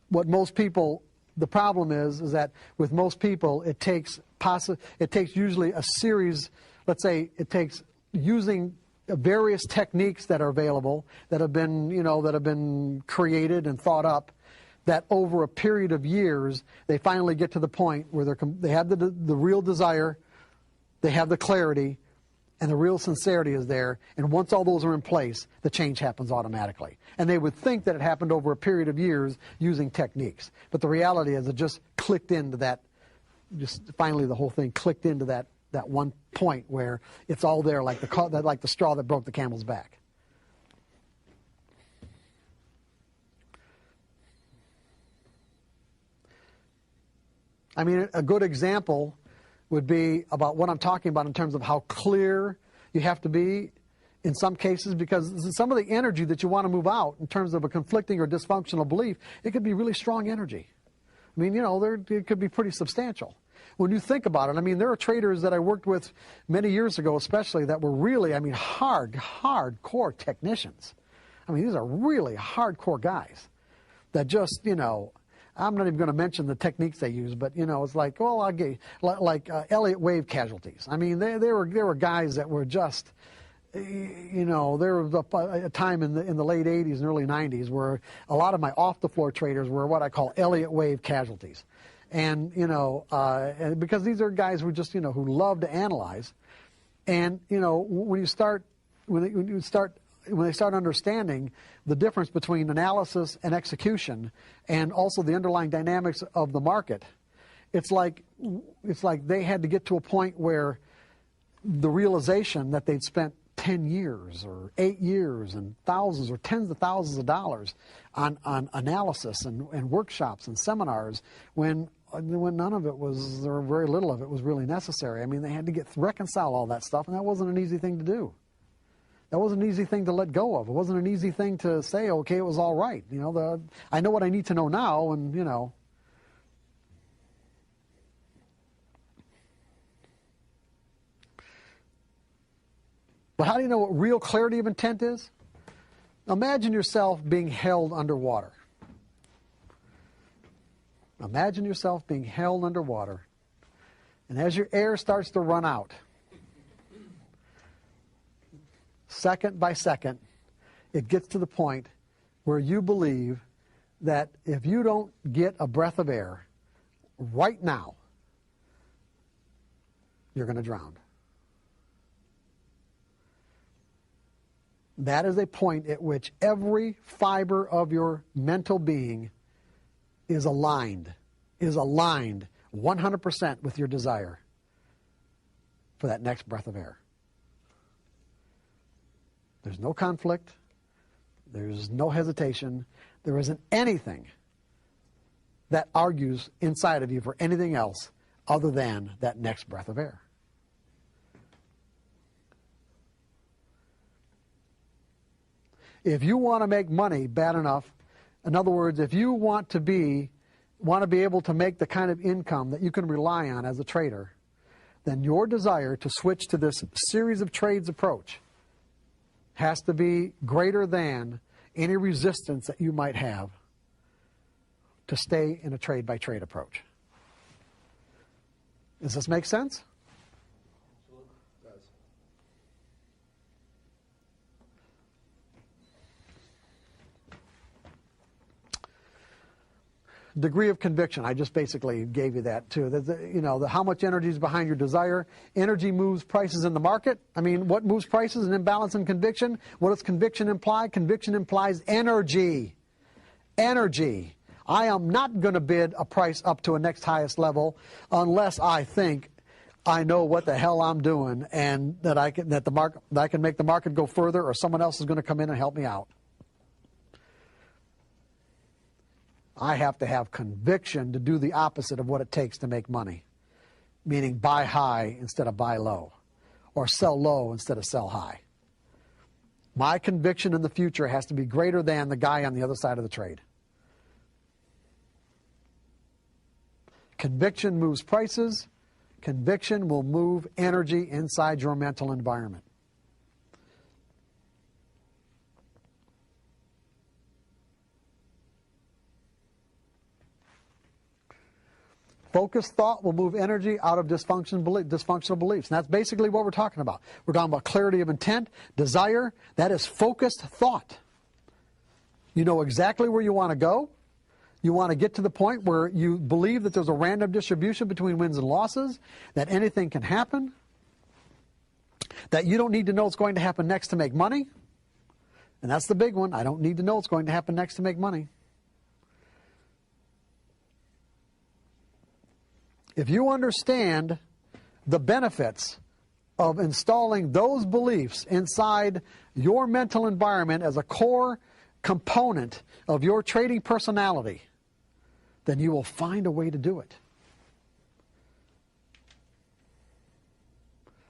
What most people, the problem is that with most people, it takes usually a series, let's say it takes using various techniques that are available, that have been created and thought up, that over a period of years, they finally get to the point where they have the real desire, they have the clarity, and the real sincerity is there. And once all those are in place, the change happens automatically. And they would think that it happened over a period of years using techniques. But the reality is it just clicked into that, just finally the whole thing clicked into that one point where it's all there like the straw that broke the camel's back. I mean, a good example would be about what I'm talking about in terms of how clear you have to be in some cases, because some of the energy that you want to move out in terms of a conflicting or dysfunctional belief, it could be really strong energy. I mean, it could be pretty substantial. When you think about it, I mean, there are traders that I worked with many years ago especially that were really, hardcore technicians. I mean, these are really hardcore guys that just, I'm not even going to mention the techniques they use, but it's like, well, I'll get like Elliott wave casualties. I mean, there were guys that were just, there was a time in the late '80s and early '90s where a lot of my off the floor traders were what I call Elliott wave casualties, and because these are guys who just who love to analyze, and when they start understanding the difference between analysis and execution, and also the underlying dynamics of the market, it's like they had to get to a point where the realization that they'd spent 10 years or 8 years and thousands or tens of thousands of dollars on analysis and workshops and seminars when none of it was, or very little of it was really necessary. I mean, they had to reconcile all that stuff, and that wasn't an easy thing to do. That wasn't an easy thing to let go of. It wasn't an easy thing to say, okay, it was all right. I know what I need to know now, and But how do you know what real clarity of intent is? Imagine yourself being held underwater. Imagine yourself being held underwater, and as your air starts to run out, second by second, it gets to the point where you believe that if you don't get a breath of air right now, you're going to drown. That is a point at which every fiber of your mental being is aligned 100% with your desire for that next breath of air. There's no conflict. There's no hesitation. There isn't anything that argues inside of you for anything else other than that next breath of air. If you want to make money bad enough, in other words, if you want to be able to make the kind of income that you can rely on as a trader, then your desire to switch to this series of trades approach has to be greater than any resistance that you might have to stay in a trade-by-trade approach. Does this make sense? Degree of conviction, I just basically gave you that too. How much energy is behind your desire. Energy moves prices in the market. I mean, what moves prices? An imbalance in conviction. What does conviction imply? Conviction implies energy. Energy. I am not going to bid a price up to a next highest level unless I think I know what the hell I'm doing and that I can make the market go further, or someone else is going to come in and help me out. I have to have conviction to do the opposite of what it takes to make money, meaning buy high instead of buy low, or sell low instead of sell high. My conviction in the future has to be greater than the guy on the other side of the trade. Conviction moves prices. Conviction will move energy inside your mental environment. Focused thought will move energy out of dysfunctional beliefs. And that's basically what we're talking about. We're talking about clarity of intent, desire. That is focused thought. You know exactly where you want to go. You want to get to the point where you believe that there's a random distribution between wins and losses, that anything can happen, that you don't need to know what's going to happen next to make money. And that's the big one. I don't need to know what's going to happen next to make money. If you understand the benefits of installing those beliefs inside your mental environment as a core component of your trading personality, then you will find a way to do it.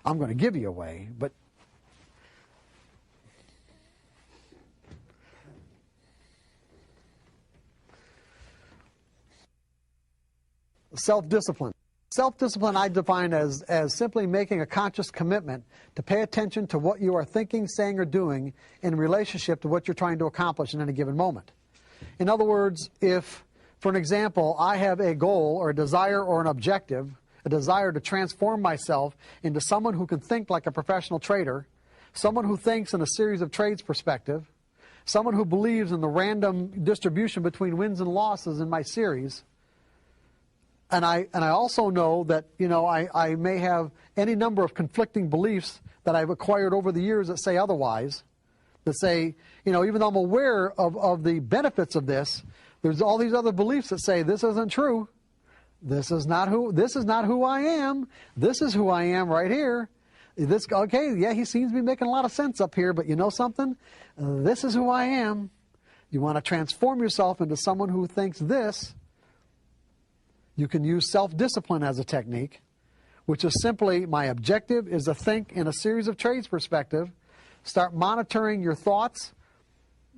I'm going to give you a way, but self-discipline. Self-discipline I define as simply making a conscious commitment to pay attention to what you are thinking, saying, or doing in relationship to what you're trying to accomplish in any given moment. In other words, if, for an example, I have a goal or a desire or an objective, a desire to transform myself into someone who can think like a professional trader, someone who thinks in a series of trades perspective, someone who believes in the random distribution between wins and losses in my series, and I also know that, I may have any number of conflicting beliefs that I've acquired over the years that say otherwise, that say, even though I'm aware of the benefits of this, there's all these other beliefs that say this isn't true. This is not who I am. This is who I am right here. He seems to be making a lot of sense up here, but you know something? This is who I am. You want to transform yourself into someone who thinks this. You can use self-discipline as a technique, which is simply my objective is to think in a series of trades perspective, start monitoring your thoughts,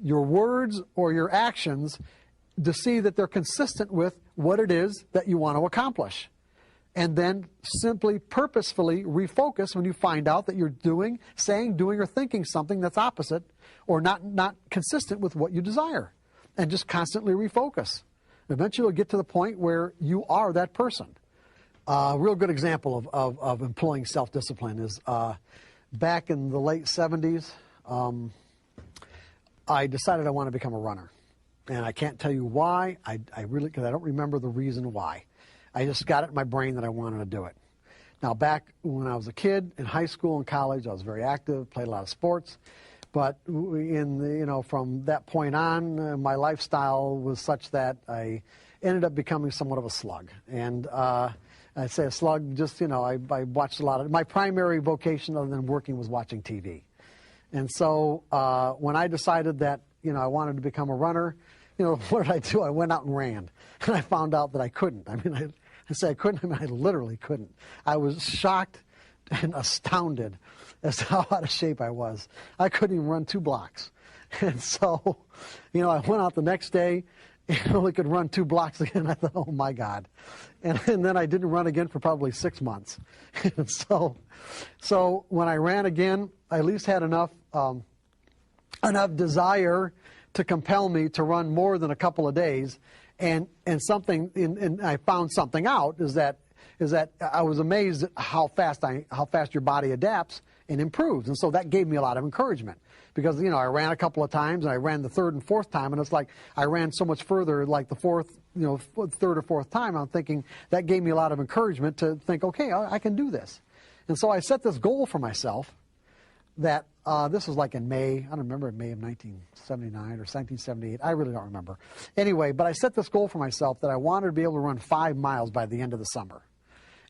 your words, or your actions to see that they're consistent with what it is that you want to accomplish. And then simply purposefully refocus when you find out that you're saying, doing, or thinking something that's opposite or not consistent with what you desire. And just constantly refocus. Eventually you'll get to the point where you are that person. A real good example of employing self-discipline is back in the late 70s, I decided I want to become a runner. And I can't tell you why, because I don't remember the reason why. I just got it in my brain that I wanted to do it. Now back when I was a kid, in high school and college, I was very active, played a lot of sports. But from that point on, my lifestyle was such that I ended up becoming somewhat of a slug. And I say a slug, just, I watched a lot of, my primary vocation other than working was watching TV. And so when I decided that, I wanted to become a runner, what did I do? I went out and ran. And I found out that I couldn't. I say I couldn't, I literally couldn't. I was shocked and astounded as to how out of shape I was. I couldn't even run 2 blocks. And so, I went out the next day and only could run 2 blocks again. I thought, oh my God. And then I didn't run again for probably 6 months. And so when I ran again, I at least had enough desire to compel me to run more than a couple of days. And I found something out is that I was amazed at how fast your body adapts and improves. And so that gave me a lot of encouragement, because, you know, I ran a couple of times and I ran the 3rd and 4th time, and it's like I ran so much further, like the 3rd or 4th time. I'm thinking that gave me a lot of encouragement to think, okay, I can do this. And so I set this goal for myself that this was like in May, I don't remember, May of 1979 or 1978. I really don't remember. Anyway, but I set this goal for myself that I wanted to be able to run 5 miles by the end of the summer.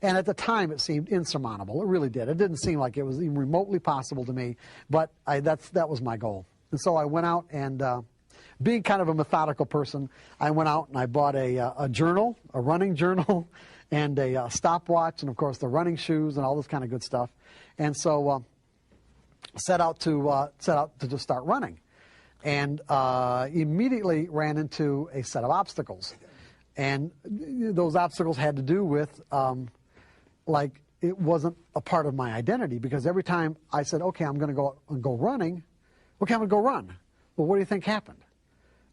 And at the time, it seemed insurmountable. It really did. It didn't seem like it was even remotely possible to me, but that was my goal. And so I went out and, being kind of a methodical person, I went out and I bought a journal, a running journal, and a stopwatch, and of course the running shoes and all this kind of good stuff. And so set out to just start running, and immediately ran into a set of obstacles. And those obstacles had to do with like it wasn't a part of my identity, because every time I said, okay, I'm going to go running, okay, I'm going to go run. Well, what do you think happened?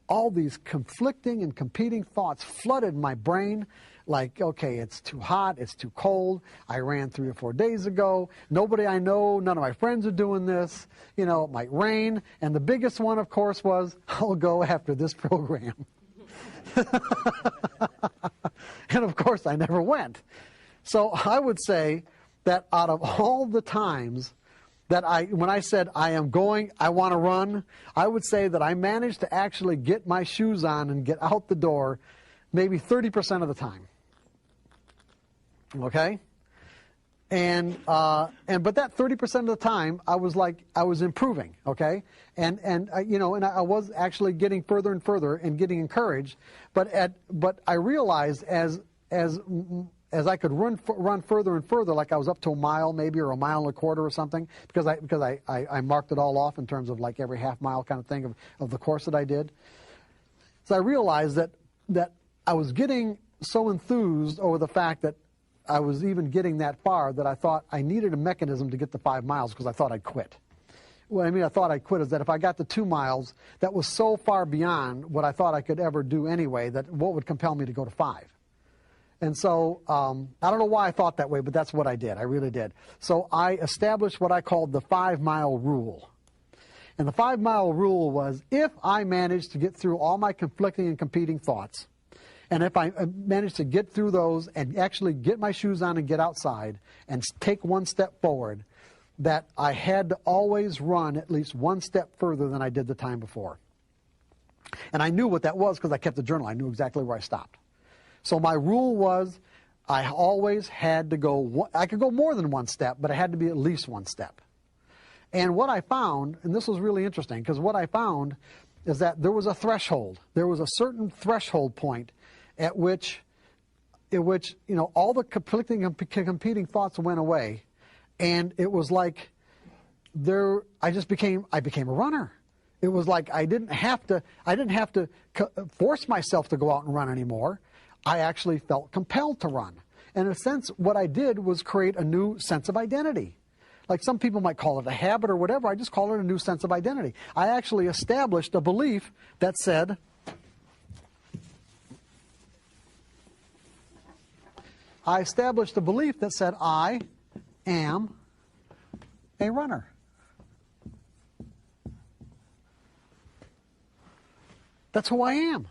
All these conflicting and competing thoughts flooded my brain, like, okay, it's too hot, it's too cold, I ran 3 or 4 days ago, nobody I know, none of my friends are doing this, you know, it might rain, and the biggest one, of course, was, I'll go after this program. And of course, I never went. So I would say that out of all the times that when I said I want to run, I would say that I managed to actually get my shoes on and get out the door maybe 30% of the time. Okay? But that 30% of the time, I was improving, okay? And I was actually getting further and further and getting encouraged. But I realized as I could run further and further, like I was up to a mile maybe, or a mile and a quarter or something, because I marked it all off in terms of like every half mile kind of thing of the course that I did. So I realized that I was getting so enthused over the fact that I was even getting that far that I thought I needed a mechanism to get the 5 miles, because I thought I'd quit. What I mean I thought I'd quit is that if I got to 2 miles, that was so far beyond what I thought I could ever do anyway, that what would compel me to go to 5? And so I don't know why I thought that way, but that's what I did. I really did. So I established what I called the 5-mile rule. And the 5-mile rule was, if I managed to get through all my conflicting and competing thoughts, and if I managed to get through those and actually get my shoes on and get outside and take 1 step forward, that I had to always run at least 1 step further than I did the time before. And I knew what that was because I kept the journal. I knew exactly where I stopped. So my rule was, I always had to go, I could go more than 1 step, but it had to be at least 1 step. And what I found, and this was really interesting, because what I found is that there was a threshold. There was a certain threshold point at which all the conflicting and competing thoughts went away, and it was like I became a runner. It was like I didn't have to force myself to go out and run anymore. I actually felt compelled to run. And in a sense, what I did was create a new sense of identity. Like some people might call it a habit or whatever. I just call it a new sense of identity. I actually established a belief that said, I am a runner. That's who I am.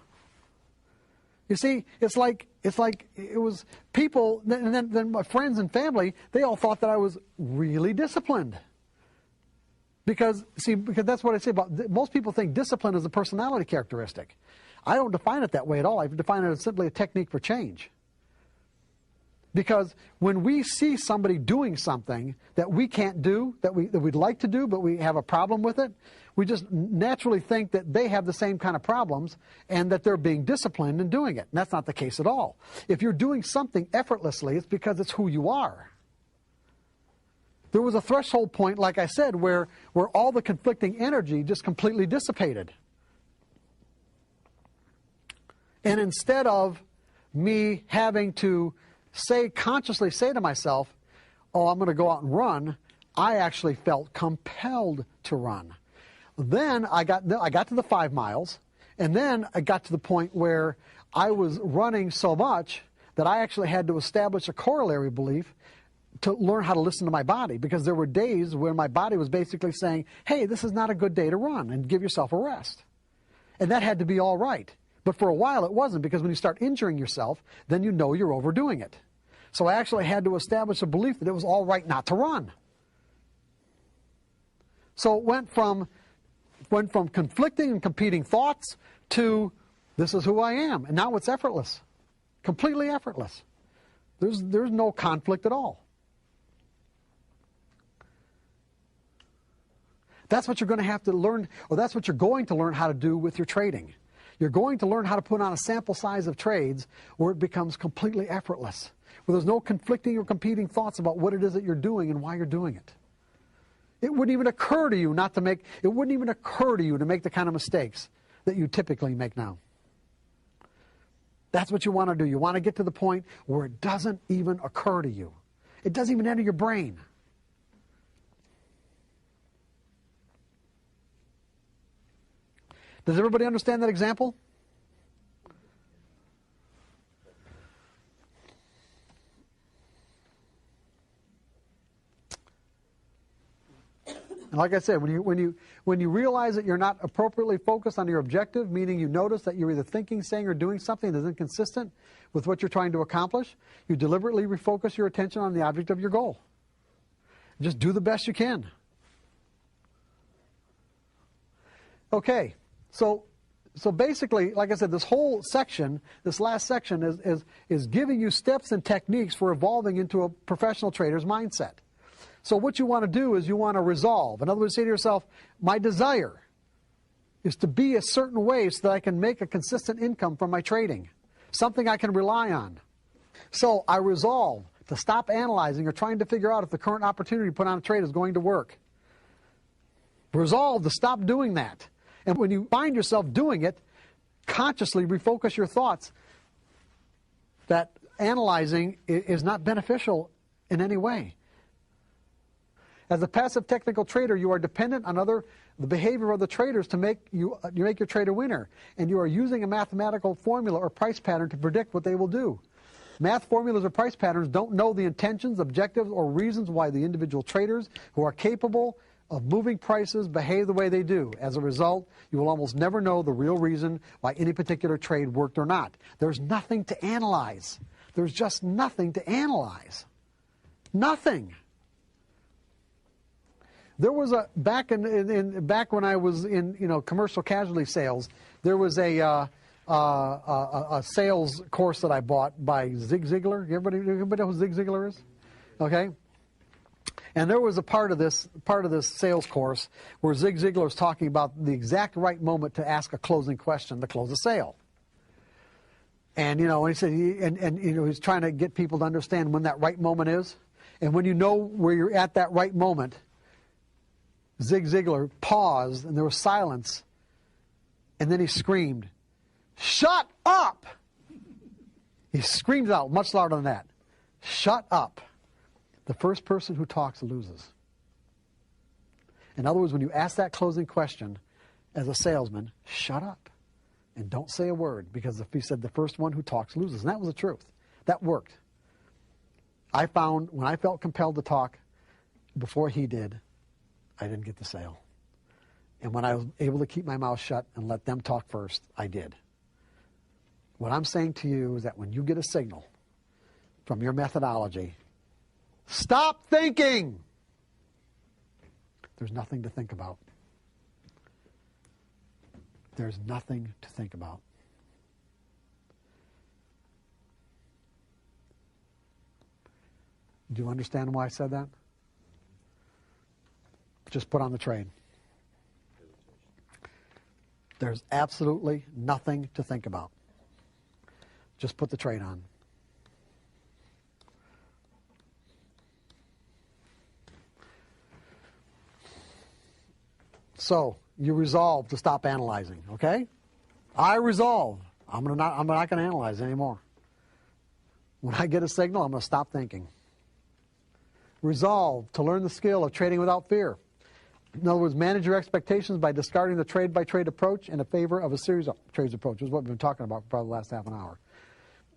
You see, it's like it was people, and then my friends and family, they all thought that I was really disciplined. Because that's what I say about, most people think discipline is a personality characteristic. I don't define it that way at all. I define it as simply a technique for change. Because when we see somebody doing something that we can't do, that we'd like to do, but we have a problem with it, we just naturally think that they have the same kind of problems and that they're being disciplined in doing it. And that's not the case at all. If you're doing something effortlessly, it's because it's who you are. There was a threshold point, like I said, where all the conflicting energy just completely dissipated. And instead of me having to consciously say to myself, oh, I'm going to go out and run, I actually felt compelled to run. Then I got to the 5 miles, and then I got to the point where I was running so much that I actually had to establish a corollary belief to learn how to listen to my body, because there were days when my body was basically saying, hey, this is not a good day to run, and give yourself a rest. And that had to be all right. But for a while it wasn't, because when you start injuring yourself, then you know you're overdoing it. So I actually had to establish a belief that it was all right not to run. So it went from conflicting and competing thoughts to this is who I am. And now it's effortless. Completely effortless. There's no conflict at all. That's what you're going to have to learn, or that's what you're going to learn how to do with your trading. You're going to learn how to put on a sample size of trades where it becomes completely effortless, where there's no conflicting or competing thoughts about what it is that you're doing and why you're doing it. It wouldn't even occur to you to make the kind of mistakes that you typically make now. That's what you want to do. You want to get to the point where it doesn't even occur to you. It doesn't even enter your brain. Does everybody understand that example? And like I said, when you realize that you're not appropriately focused on your objective, meaning you notice that you're either thinking, saying, or doing something that is inconsistent with what you're trying to accomplish, you deliberately refocus your attention on the object of your goal. Just do the best you can. Okay, so basically, like I said, this whole section, this last section is giving you steps and techniques for evolving into a professional trader's mindset. So what you want to do is you want to resolve. In other words, say to yourself, my desire is to be a certain way so that I can make a consistent income from my trading, something I can rely on. So I resolve to stop analyzing or trying to figure out if the current opportunity put on a trade is going to work. Resolve to stop doing that. And when you find yourself doing it, consciously refocus your thoughts that analyzing is not beneficial in any way. As a passive technical trader, you are dependent on the behavior of the traders to make your trade a winner. And you are using a mathematical formula or price pattern to predict what they will do. Math formulas or price patterns don't know the intentions, objectives, or reasons why the individual traders who are capable of moving prices behave the way they do. As a result, you will almost never know the real reason why any particular trade worked or not. There's nothing to analyze. There's just nothing to analyze. Nothing. There was back when I was in commercial casualty sales, there was a sales course that I bought by Zig Ziglar. Everybody know who Zig Ziglar is? Okay. And there was a part of this sales course where Zig Ziglar was talking about the exact right moment to ask a closing question to close a sale. And and he said he's trying to get people to understand when that right moment is. And when you know where you're at that right moment, Zig Ziglar paused and there was silence. And then he screamed, "Shut up!" He screamed out much louder than that. "Shut up. The first person who talks loses." In other words, when you ask that closing question as a salesman, shut up and don't say a word, because if he said the first one who talks loses, and that was the truth. That worked. I found when I felt compelled to talk before he did, I didn't get the sale. And when I was able to keep my mouth shut and let them talk first, I did. What I'm saying to you is that when you get a signal from your methodology, stop thinking. There's nothing to think about. There's nothing to think about. Do you understand why I said that? Just put on the trade. There's absolutely nothing to think about. Just put the trade on. So, you resolve to stop analyzing, okay? I resolve. I'm not going to analyze anymore. When I get a signal, I'm going to stop thinking. Resolve to learn the skill of trading without fear. In other words, manage your expectations by discarding the trade-by-trade approach in favor of a series of trades approach, is what we've been talking about for probably the last half an hour.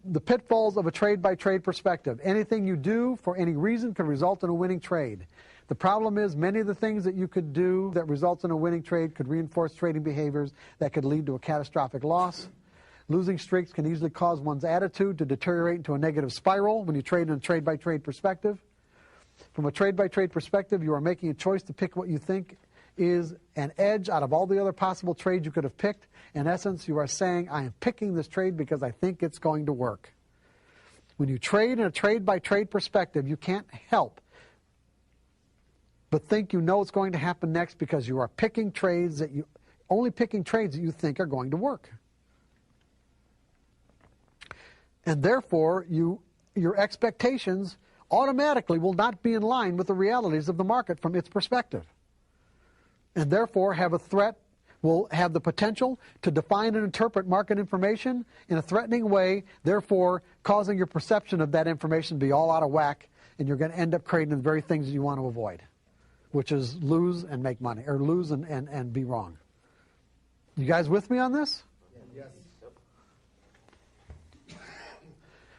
The pitfalls of a trade-by-trade perspective. Anything you do for any reason can result in a winning trade. The problem is many of the things that you could do that results in a winning trade could reinforce trading behaviors that could lead to a catastrophic loss. Losing streaks can easily cause one's attitude to deteriorate into a negative spiral when you trade in a trade-by-trade perspective. From a trade-by-trade perspective, you are making a choice to pick what you think is an edge out of all the other possible trades you could have picked. In essence, you are saying, I am picking this trade because I think it's going to work. When you trade in a trade-by-trade perspective, you can't help but think you know what's going to happen next because you are picking trades that you think are going to work. And therefore, your expectations automatically will not be in line with the realities of the market from its perspective. And therefore will have the potential to define and interpret market information in a threatening way, therefore causing your perception of that information to be all out of whack, and you're going to end up creating the very things that you want to avoid, which is lose and make money, or lose and be wrong. You guys with me on this? Yes.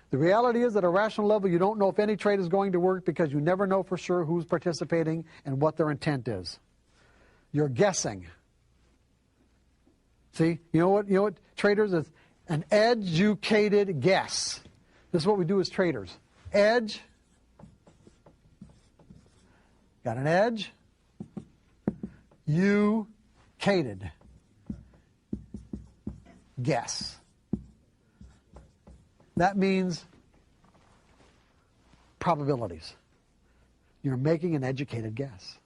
The reality is at a rational level, you don't know if any trade is going to work because you never know for sure who's participating and what their intent is. You're guessing. See, you know what traders is? An educated guess. This is what we do as traders. Edge. Got an edge. You-cated. Guess. That means probabilities. You're making an educated guess.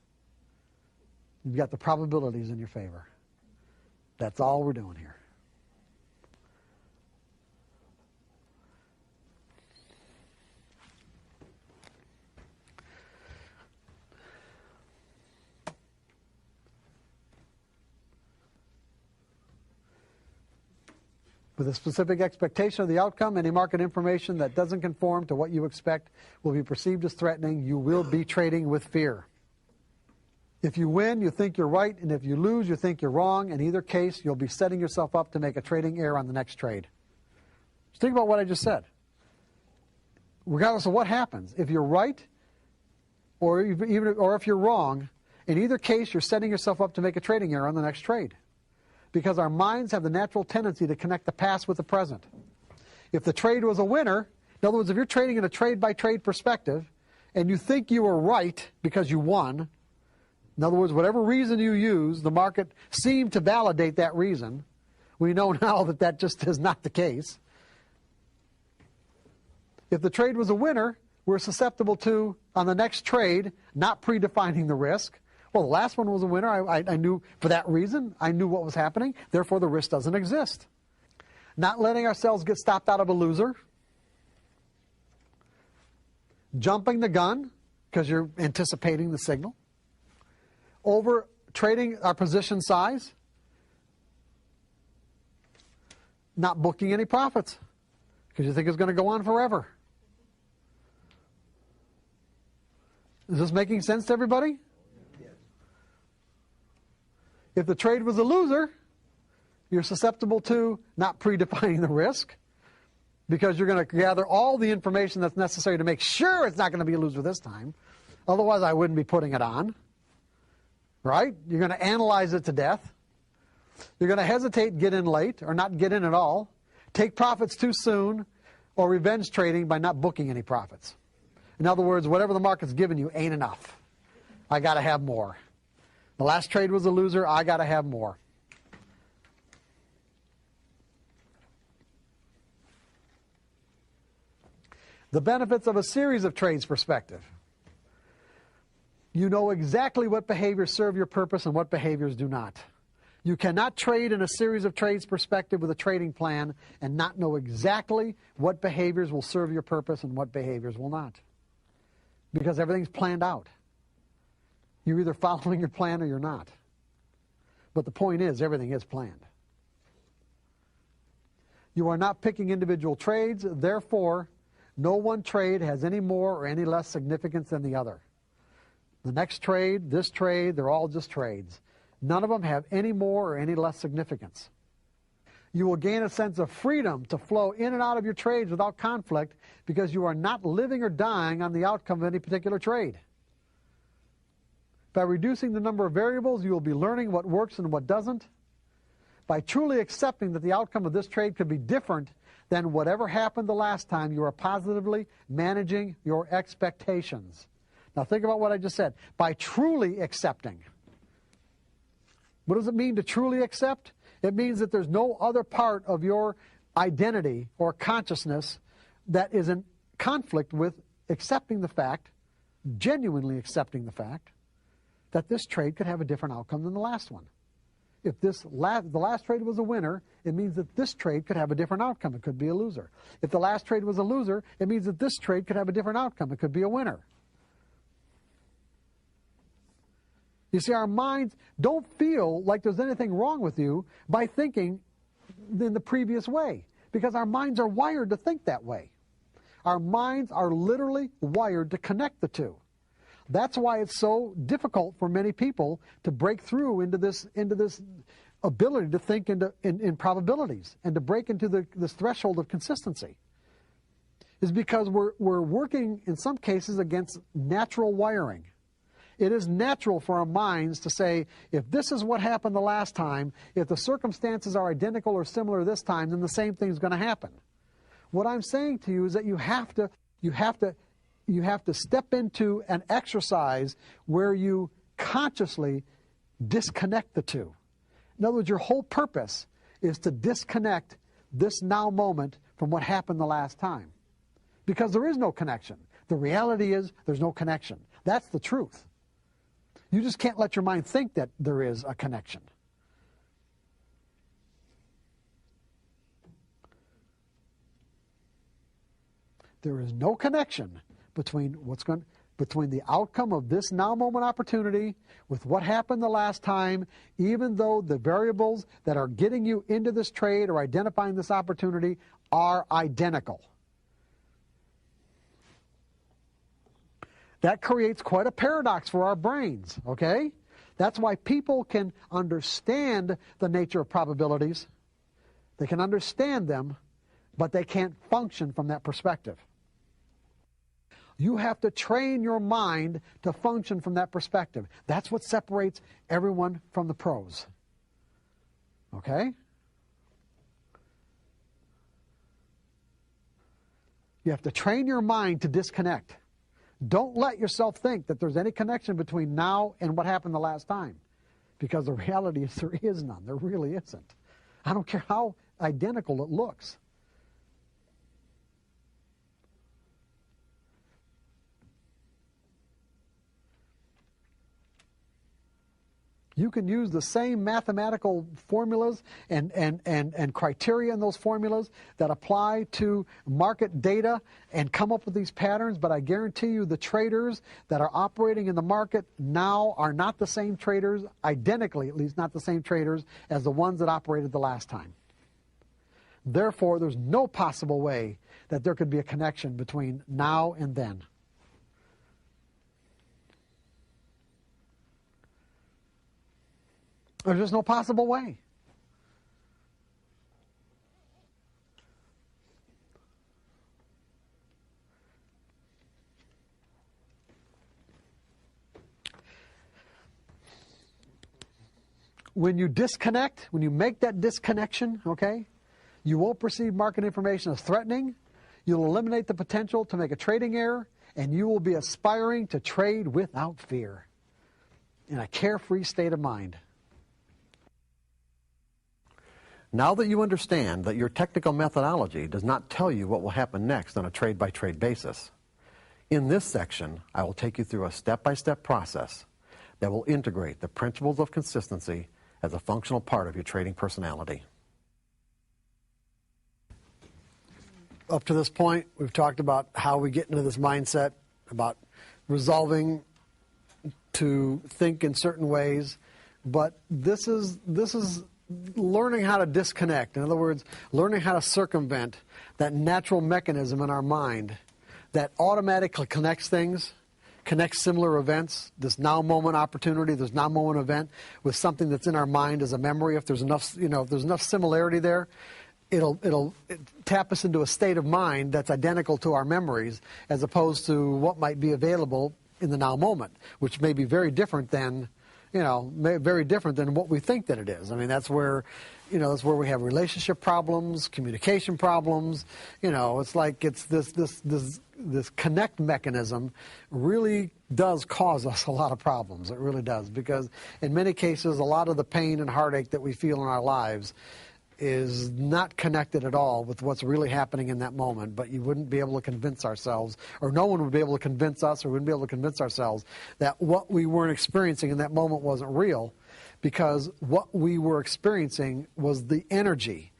You've got the probabilities in your favor. That's all we're doing here. With a specific expectation of the outcome, any market information that doesn't conform to what you expect will be perceived as threatening. You will be trading with fear. If you win, you think you're right, and if you lose, you think you're wrong. In either case, you'll be setting yourself up to make a trading error on the next trade. Just think about what I just said. Regardless of what happens, if you're right or if you're wrong, in either case, you're setting yourself up to make a trading error on the next trade. Because our minds have the natural tendency to connect the past with the present. If the trade was a winner, in other words, if you're trading in a trade-by-trade perspective, and you think you were right because you won, in other words, whatever reason you use, the market seemed to validate that reason. We know now that that just is not the case. If the trade was a winner, we're susceptible to, on the next trade, not predefining the risk. Well, the last one was a winner. I knew for that reason. I knew what was happening. Therefore, the risk doesn't exist. Not letting ourselves get stopped out of a loser. Jumping the gun because you're anticipating the signal. Over trading our position size. Not booking any profits because you think it's going to go on forever. Is this making sense to everybody? If the trade was a loser, you're susceptible to not predefining the risk because you're going to gather all the information that's necessary to make sure it's not going to be a loser this time. Otherwise, I wouldn't be putting it on. Right? You're going to analyze it to death. You're going to hesitate, get in late, or not get in at all. Take profits too soon, or revenge trading by not booking any profits. In other words, whatever the market's given you ain't enough. I got to have more. The last trade was a loser. I got to have more. The benefits of a series of trades perspective. You know exactly what behaviors serve your purpose and what behaviors do not. You cannot trade in a series of trades perspective with a trading plan and not know exactly what behaviors will serve your purpose and what behaviors will not. Because everything's planned out. You're either following your plan or you're not. But the point is, everything is planned. You are not picking individual trades. Therefore, no one trade has any more or any less significance than the other. The next trade, this trade, they're all just trades. None of them have any more or any less significance. You will gain a sense of freedom to flow in and out of your trades without conflict because you are not living or dying on the outcome of any particular trade. By reducing the number of variables, you will be learning what works and what doesn't. By truly accepting that the outcome of this trade could be different than whatever happened the last time, you are positively managing your expectations. Now think about what I just said. By truly accepting. What does it mean to truly accept? It means that there's no other part of your identity or consciousness that is in conflict with accepting the fact, genuinely accepting the fact, that this trade could have a different outcome than the last one. If the last trade was a winner, it means that this trade could have a different outcome. It could be a loser. If the last trade was a loser, it means that this trade could have a different outcome. It could be a winner. You see, our minds don't feel like there's anything wrong with you by thinking in the previous way, because our minds are wired to think that way. Our minds are literally wired to connect the two. That's why it's so difficult for many people to break through into this ability to think in probabilities and to break into this threshold of consistency. Is because we're working in some cases against natural wiring. It is natural for our minds to say, if this is what happened the last time, if the circumstances are identical or similar this time, then the same thing is going to happen. What I'm saying to you is that you have to step into an exercise where you consciously disconnect the two. In other words, your whole purpose is to disconnect this now moment from what happened the last time. Because there is no connection. The reality is there's no connection. That's the truth. You just can't let your mind think that there is a connection. There is no connection between the outcome of this now moment opportunity with what happened the last time, even though the variables that are getting you into this trade or identifying this opportunity are identical. That creates quite a paradox for our brains, okay? That's why people can understand the nature of probabilities. They can understand them, but they can't function from that perspective. You have to train your mind to function from that perspective. That's what separates everyone from the pros. Okay? You have to train your mind to disconnect. Don't let yourself think that there's any connection between now and what happened the last time. Because the reality is there is none. There really isn't. I don't care how identical it looks. You can use the same mathematical formulas and criteria in those formulas that apply to market data and come up with these patterns, but I guarantee you the traders that are operating in the market now are not the same traders, identically at least not the same traders as the ones that operated the last time. Therefore, there's no possible way that there could be a connection between now and then. There's just no possible way. When you disconnect, when you make that disconnection, okay, you won't perceive market information as threatening. You'll eliminate the potential to make a trading error, and you will be aspiring to trade without fear in a carefree state of mind. Now that you understand that your technical methodology does not tell you what will happen next on a trade-by-trade basis, in this section, I will take you through a step-by-step process that will integrate the principles of consistency as a functional part of your trading personality. Up to this point, we've talked about how we get into this mindset, about resolving to think in certain ways, but this is learning how to disconnect. In other words, learning how to circumvent that natural mechanism in our mind that automatically connects things, connects similar events, this now moment opportunity, this now moment event with something that's in our mind as a memory. If there's enough, if there's enough similarity there, it'll tap us into a state of mind that's identical to our memories, as opposed to what might be available in the now moment, which may be very different than, very different than what we think that it is. I mean, that's where, that's where we have relationship problems, communication problems. It's like it's this connect mechanism really does cause us a lot of problems. It really does, because in many cases, a lot of the pain and heartache that we feel in our lives is not connected at all with what's really happening in that moment, but you wouldn't be able to convince ourselves, or no one would be able to convince us, or wouldn't be able to convince ourselves that what we weren't experiencing in that moment wasn't real, because what we were experiencing was the energy.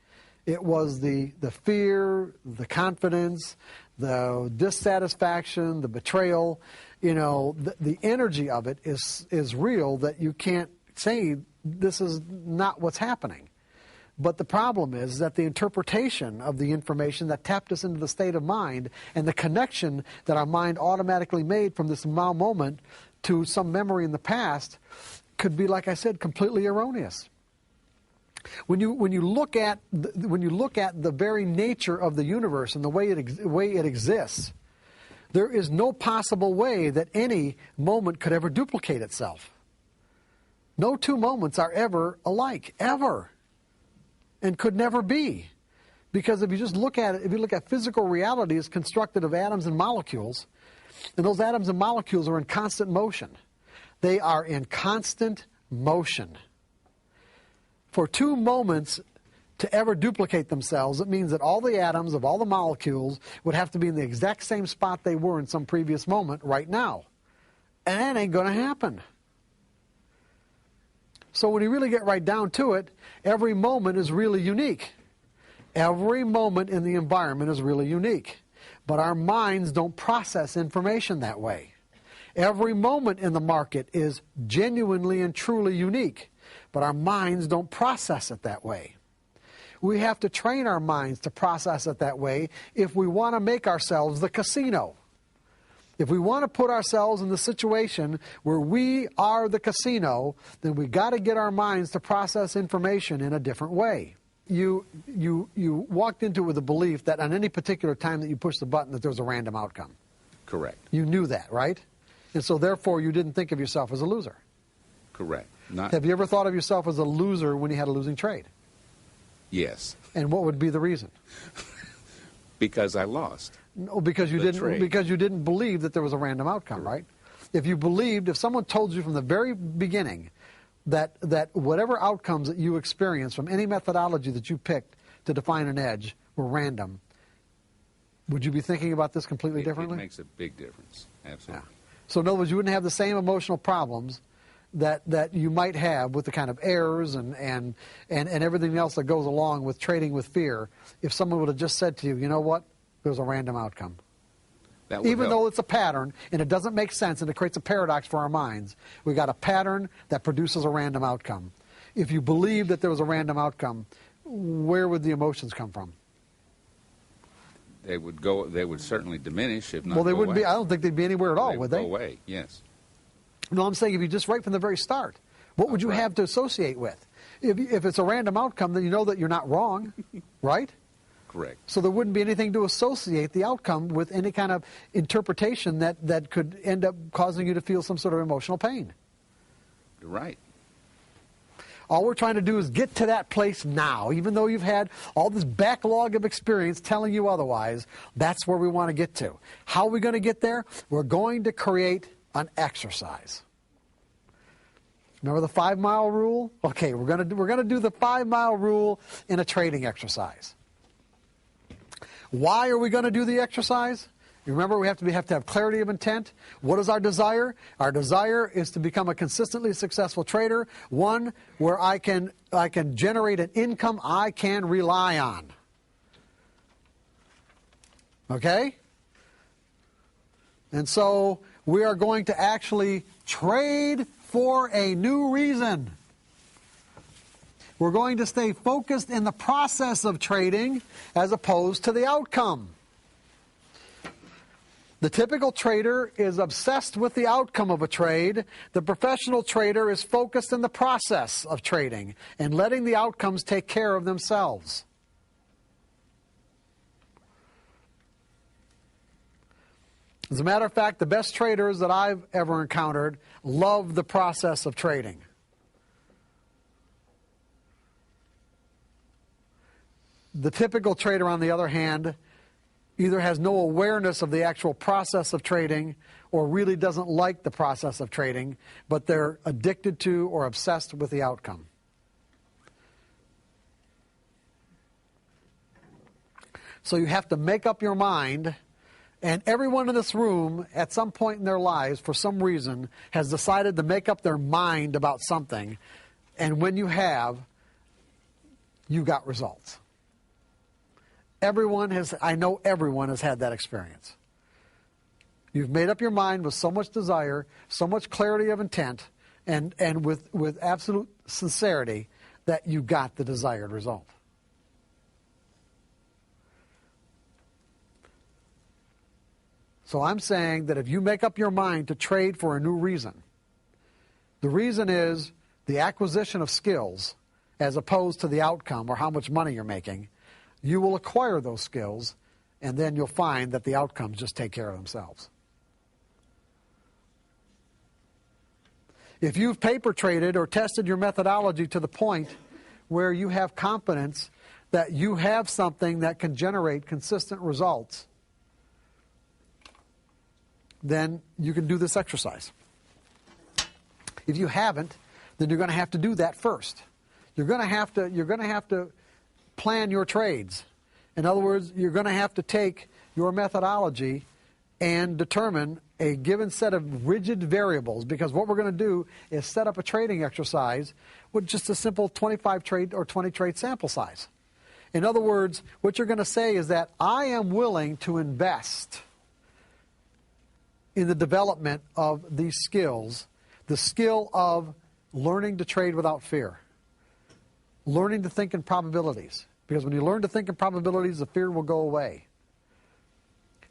It was the fear, the confidence, the dissatisfaction, the betrayal. The energy of it is real, that you can't say this is not what's happening. But the problem is that the interpretation of the information that tapped us into the state of mind, and the connection that our mind automatically made from this now moment to some memory in the past, could be, like I said, completely erroneous. When you look at the very nature of the universe and the way it exists, there is no possible way that any moment could ever duplicate itself. No two moments are ever alike, ever. And could never be. Because if you just look at it, if you look at physical reality as constructed of atoms and molecules, and those atoms and molecules are in constant motion. They are in constant motion. For two moments to ever duplicate themselves, it means that all the atoms of all the molecules would have to be in the exact same spot they were in some previous moment right now. And that ain't going to happen. So when you really get right down to it, every moment is really unique. Every moment in the environment is really unique. But our minds don't process information that way. Every moment in the market is genuinely and truly unique. But our minds don't process it that way. We have to train our minds to process it that way if we want to make ourselves the casino. If we want to put ourselves in the situation where we are the casino, then we got to get our minds to process information in a different way. You walked into it with the belief that on any particular time that you push the button that there was a random outcome. Correct. You knew that, right? And so therefore you didn't think of yourself as a loser. Correct. Have you ever thought of yourself as a loser when you had a losing trade? Yes. And what would be the reason? Because I lost. No, because you didn't believe that there was a random outcome, right? If someone told you from the very beginning that whatever outcomes that you experienced from any methodology that you picked to define an edge were random, would you be thinking about this completely differently? It makes a big difference, absolutely. Yeah. So in other words, you wouldn't have the same emotional problems that you might have with the kind of errors and everything else that goes along with trading with fear if someone would have just said to you, you know what? There's a random outcome. Even though it's a pattern and it doesn't make sense and it creates a paradox for our minds, we got a pattern that produces a random outcome. If you believe that there was a random outcome, where would the emotions come from? They would certainly diminish, if not Well, they go wouldn't away. be. I don't think they'd be anywhere at all, would they? Go away, yes. No, I'm saying if you just right from the very start, what would you have to associate with? If it's a random outcome, then you know that you're not wrong, right? Correct. So there wouldn't be anything to associate the outcome with any kind of interpretation that could end up causing you to feel some sort of emotional pain. You're right. All we're trying to do is get to that place now. Even though you've had all this backlog of experience telling you otherwise, that's where we want to get to. How are we going to get there? We're going to create an exercise. Remember the 5-mile rule? Okay, we're going to do the 5-mile rule in a trading exercise. Why are we going to do the exercise? You remember, we have to have clarity of intent. What is our desire? Our desire is to become a consistently successful trader, one where I can generate an income I can rely on. Okay? And so we are going to actually trade for a new reason. We're going to stay focused in the process of trading as opposed to the outcome. The typical trader is obsessed with the outcome of a trade. The professional trader is focused in the process of trading and letting the outcomes take care of themselves. As a matter of fact, the best traders that I've ever encountered love the process of trading. The typical trader, on the other hand, either has no awareness of the actual process of trading or really doesn't like the process of trading, but they're addicted to or obsessed with the outcome. So you have to make up your mind, and everyone in this room at some point in their lives, for some reason, has decided to make up their mind about something, and when you have, you got results. I know everyone has had that experience. You've made up your mind with so much desire, so much clarity of intent, and with absolute sincerity that you got the desired result. So I'm saying that if you make up your mind to trade for a new reason, the reason is the acquisition of skills as opposed to the outcome or how much money you're making, you will acquire those skills, and then you'll find that the outcomes just take care of themselves. If you've paper traded or tested your methodology to the point where you have confidence that you have something that can generate consistent results, then you can do this exercise. If you haven't, then you're going to have to do that first. You're going to have to plan your trades. In other words, you're going to have to take your methodology and determine a given set of rigid variables, because what we're going to do is set up a trading exercise with just a simple 25 trade or 20 trade sample size. In other words, what you're going to say is that I am willing to invest in the development of these skills, the skill of learning to trade without fear, learning to think in probabilities. Because when you learn to think in probabilities, the fear will go away.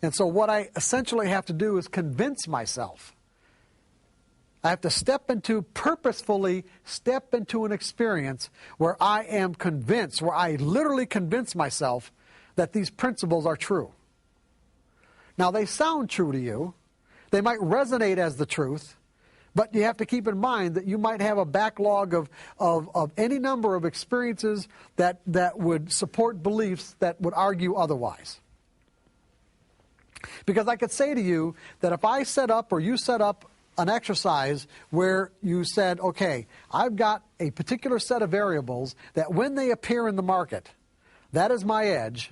And so what I essentially have to do is convince myself. I have to purposefully step into an experience where I am convinced, where I literally convince myself that these principles are true. Now, they sound true to you. They might resonate as the truth. But you have to keep in mind that you might have a backlog of any number of experiences that would support beliefs that would argue otherwise. Because I could say to you that if I set up or you set up an exercise where you said, okay, I've got a particular set of variables that when they appear in the market, that is my edge,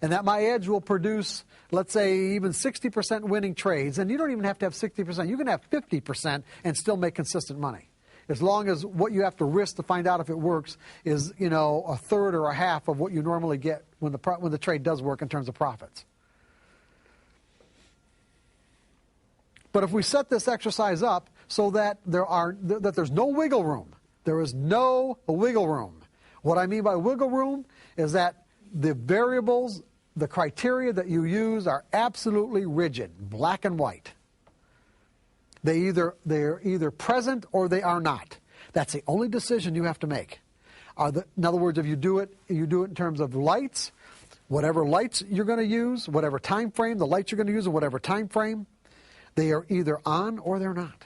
and that my edge will produce, let's say, even 60% winning trades, and you don't even have to have 60%. You can have 50% and still make consistent money, as long as what you have to risk to find out if it works is, a third or a half of what you normally get when the trade does work in terms of profits. But if we set this exercise up so that there's no wiggle room, there is no wiggle room. What I mean by wiggle room is that the variables, the criteria that you use are absolutely rigid, black and white. They're either present or they are not. That's the only decision you have to make. In other words, if you do it in terms of lights, whatever lights you're going to use, whatever time frame, the lights you're going to use in whatever time frame, they are either on or they're not.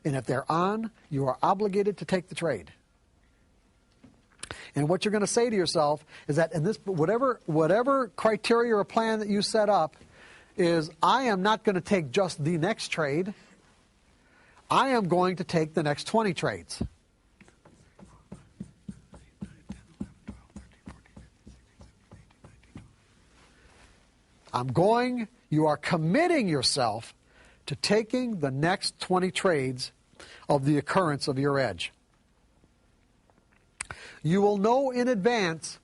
And if they're on, you are obligated to take the trade. And what you're going to say to yourself is that in this, whatever criteria or plan that you set up is, I am not going to take just the next trade. I am going to take the next 20 trades. You are committing yourself to taking the next 20 trades of the occurrence of your edge. You will know in advance,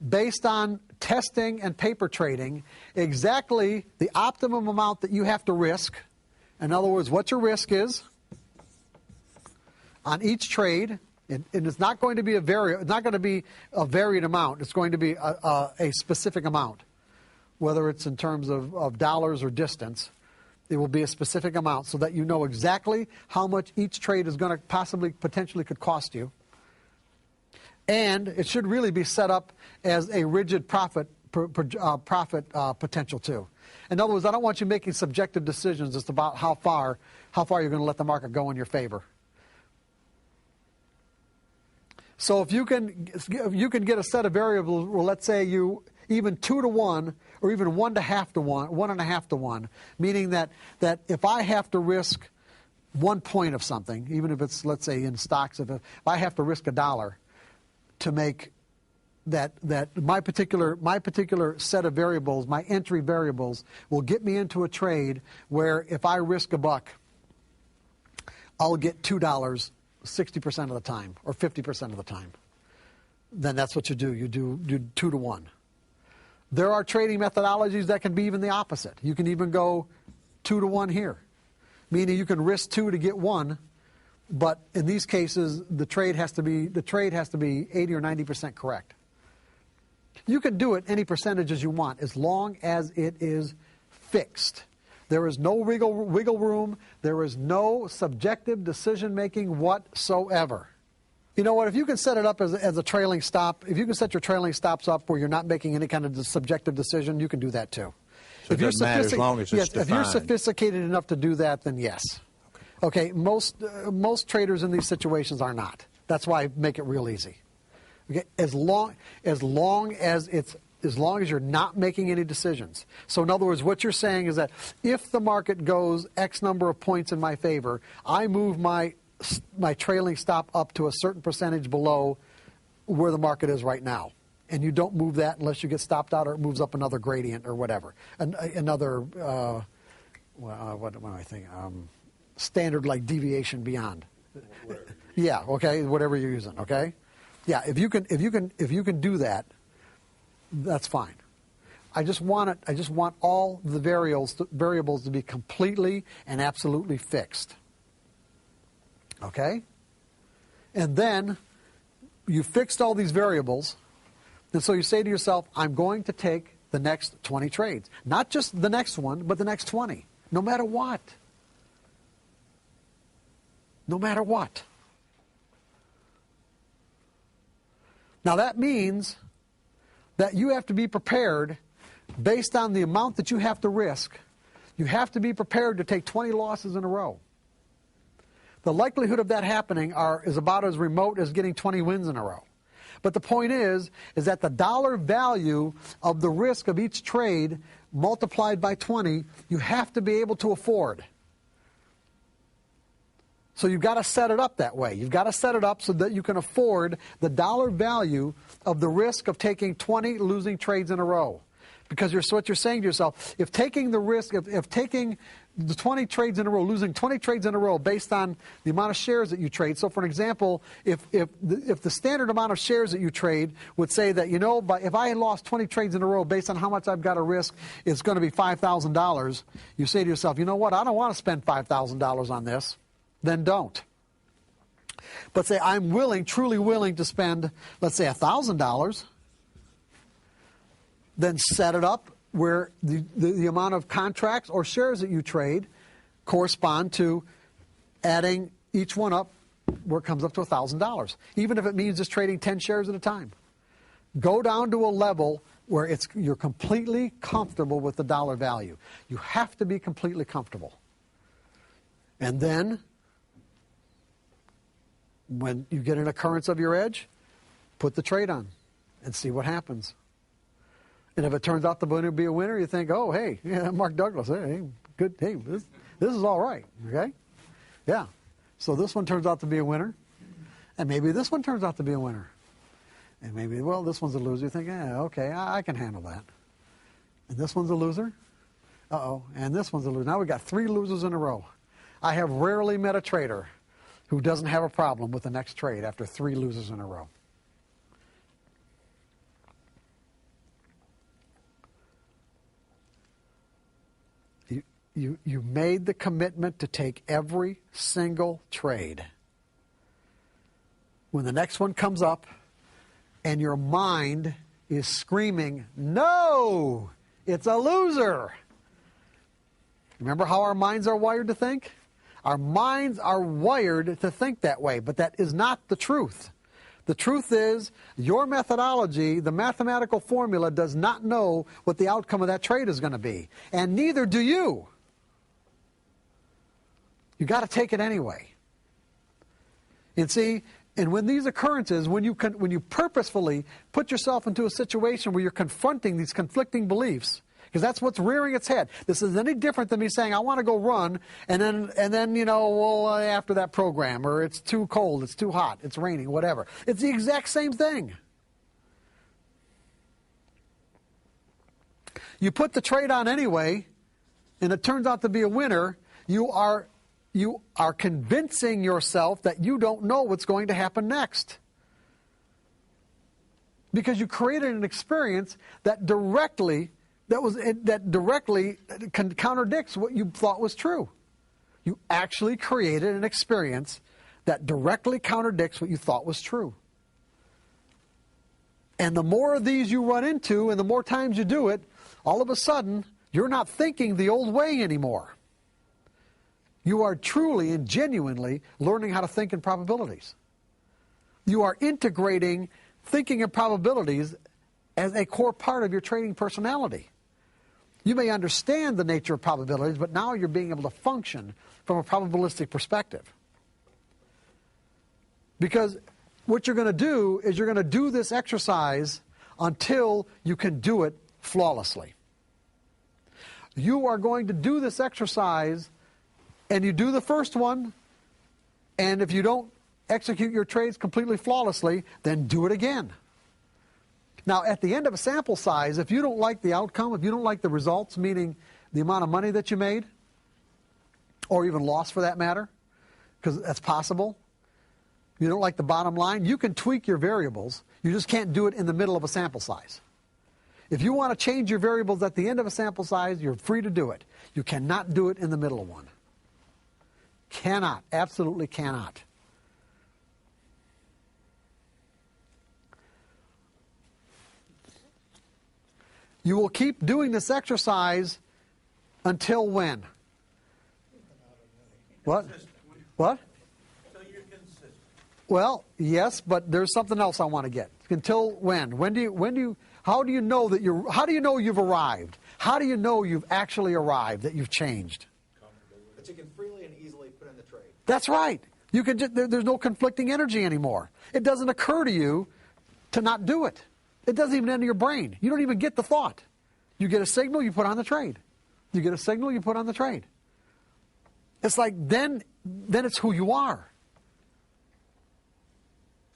based on testing and paper trading, exactly the optimum amount that you have to risk. In other words, what your risk is on each trade And it's not going to be it's not going to be a varied amount. It's going to be a specific amount, whether it's in terms of dollars or distance. It will be a specific amount so that you know exactly how much each trade is going to potentially could cost you. And it should really be set up as a rigid profit potential too. In other words, I don't want you making subjective decisions just about how far you're going to let the market go in your favor. So if you can get a set of variables, well, let's say you even 2 to 1 or even 1.5 to 1, 1.5 to 1, meaning that if I have to risk 1 point of something, even if it's, let's say in stocks, if I have to risk $1 to make that my particular set of variables, my entry variables, will get me into a trade where if I risk $1, I'll get $2 60% of the time or 50% of the time. Then that's what you do. You do 2 to 1. There are trading methodologies that can be even the opposite. You can even go 2 to 1 here, meaning you can risk 2 to get 1. But in these cases, the trade has to be 80 or 90% correct. You can do it any percentage as you want as long as it is fixed. There is no wiggle room. There is no subjective decision making whatsoever. You know what? If you can set it up as a trailing stop, if you can set your trailing stops up where you're not making any kind of subjective decision, you can do that too. So it doesn't matter as long as it's defined. If you're sophisticated enough to do that, then yes. Okay, most traders in these situations are not. That's why I make it real easy. Okay, as long as you're not making any decisions. So in other words, what you're saying is that if the market goes X number of points in my favor, I move my trailing stop up to a certain percentage below where the market is right now. And you don't move that unless you get stopped out or it moves up another gradient or whatever. Another, what am I thinking? Standard like deviation beyond. Yeah, okay, whatever you're using, okay? Yeah, if you can do that, that's fine. I just want all the variables to be completely and absolutely fixed. Okay? And then you fixed all these variables, and so you say to yourself, I'm going to take the next 20 trades. Not just the next one, but the next 20. No matter what. No matter what. Now that means that you have to be prepared based on the amount that you have to risk. You have to be prepared to take 20 losses in a row. The likelihood of that happening is about as remote as getting 20 wins in a row. But the point is that the dollar value of the risk of each trade multiplied by 20, you have to be able to afford. So you've got to set it up that way. You've got to set it up so that you can afford the dollar value of the risk of taking 20 losing trades in a row. Because what you're saying to yourself, if taking the risk, if taking the 20 trades in a row, losing 20 trades in a row based on the amount of shares that you trade. So for an example, if the standard amount of shares that you trade would say that, if I had lost 20 trades in a row based on how much I've got to risk, it's going to be $5,000. You say to yourself, you know what, I don't want to spend $5,000 on this. Then don't. But say I'm truly willing to spend, let's say $1,000, then set it up where the amount of contracts or shares that you trade correspond to adding each one up where it comes up to $1,000, even if it means just trading 10 shares at a time. Go down to a level where you're completely comfortable with the dollar value. You have to be completely comfortable. And then when you get an occurrence of your edge, put the trade on and see what happens. And if it turns out to be a winner, you think, oh, hey, yeah, Mark Douglas, hey, good, hey, this is all right, okay? Yeah. So this one turns out to be a winner, and maybe this one turns out to be a winner. And maybe, well, this one's a loser. You think, okay, I can handle that. And this one's a loser. Uh-oh, and this one's a loser. Now we've got 3 losers in a row. I have rarely met a trader who doesn't have a problem with the next trade after 3 losers in a row. You made the commitment to take every single trade. when the next one comes up and your mind is screaming, no, it's a loser. Remember how our minds are wired to think? Our minds are wired to think that way, but that is not the truth. The truth is, your methodology, the mathematical formula, does not know what the outcome of that trade is going to be. And neither do you. You got to take it anyway. And see, and when these occurrences, when you purposefully put yourself into a situation where you're confronting these conflicting beliefs, because that's what's rearing its head. This is any different than me saying, I want to go run, and then after that program, or it's too cold, it's too hot, it's raining, whatever. It's the exact same thing. You put the trade on anyway, and it turns out to be a winner, you are convincing yourself that you don't know what's going to happen next. Because you created an experience that directly contradicts what you thought was true. You actually created an experience that directly contradicts what you thought was true. And the more of these you run into and the more times you do it, all of a sudden, you're not thinking the old way anymore. You are truly and genuinely learning how to think in probabilities. You are integrating thinking in probabilities as a core part of your trading personality. You may understand the nature of probabilities, but now you're being able to function from a probabilistic perspective. Because what you're going to do is you're going to do this exercise until you can do it flawlessly. You are going to do this exercise, and you do the first one, and if you don't execute your trades completely flawlessly, then do it again. Now, at the end of a sample size, if you don't like the outcome, if you don't like the results, meaning the amount of money that you made, or even lost for that matter, because that's possible, you don't like the bottom line, you can tweak your variables. You just can't do it in the middle of a sample size. If you want to change your variables at the end of a sample size, you're free to do it. You cannot do it in the middle of one. Cannot. Absolutely cannot. You will keep doing this exercise until when? What? What? Well, yes, but there's something else I want to get. Until when? How do you know you've arrived? How do you know you've actually arrived, that you've changed? That you can freely and easily put in the trade. That's right. You can there's no conflicting energy anymore. It doesn't occur to you to not do it. It doesn't even enter your brain. You don't even get the thought. You get a signal, you put on the trade. You get a signal, you put on the trade. It's like then it's who you are.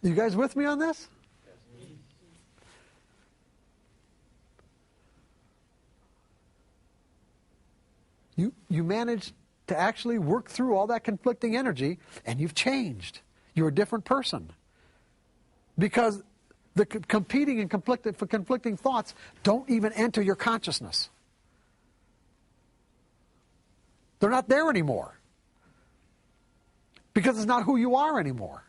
You guys with me on this? You managed to actually work through all that conflicting energy, and you've changed. You're a different person. Because the competing and conflicting thoughts don't even enter your consciousness. They're not there anymore. Because it's not who you are anymore.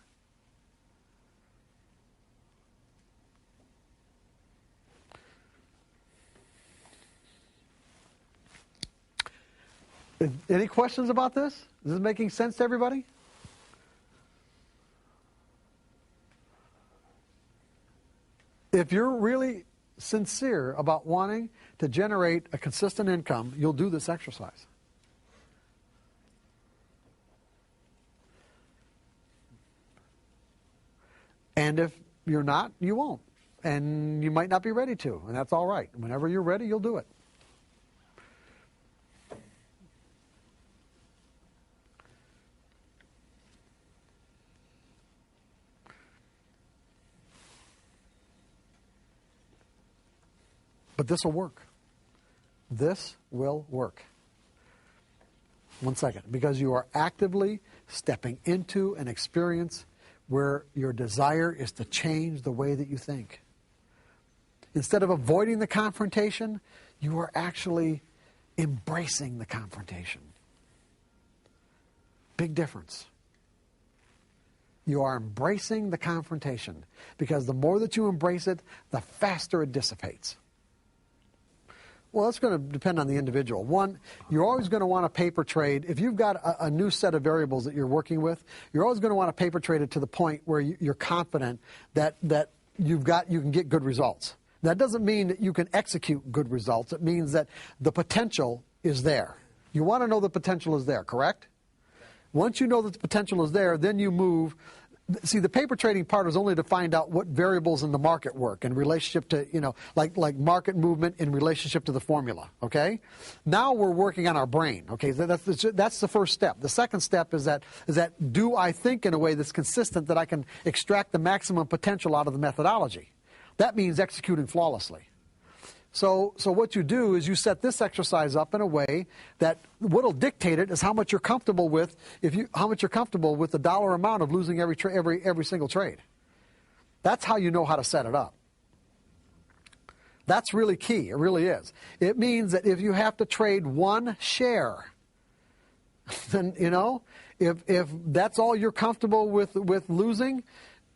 Any questions about this? Is this making sense to everybody? If you're really sincere about wanting to generate a consistent income, you'll do this exercise. And if you're not, you won't. And you might not be ready to, and that's all right. Whenever you're ready, you'll do it. But this will work. This will work. 1 second. Because you are actively stepping into an experience where your desire is to change the way that you think. Instead of avoiding the confrontation, you are actually embracing the confrontation. Big difference. You are embracing the confrontation, because the more that you embrace it, the faster it dissipates. Well, that's going to depend on the individual. One, you're always going to want to paper trade. If you've got a new set of variables that you're working with, you're always going to want to paper trade it to the point where you're confident that you can get good results. That doesn't mean that you can execute good results. It means that the potential is there. You want to know the potential is there, correct? Once you know that the potential is there, then you move. See, the paper trading part is only to find out what variables in the market work in relationship to, like market movement in relationship to the formula, okay? Now we're working on our brain, okay? That's the first step. The second step is that do I think in a way that's consistent that I can extract the maximum potential out of the methodology? That means executing flawlessly. So what you do is you set this exercise up in a way that what'll dictate it is how much you're comfortable with the dollar amount of losing every single trade. That's how you know how to set it up. That's really key. It really is. It means that if you have to trade one share, then if that's all you're comfortable with losing,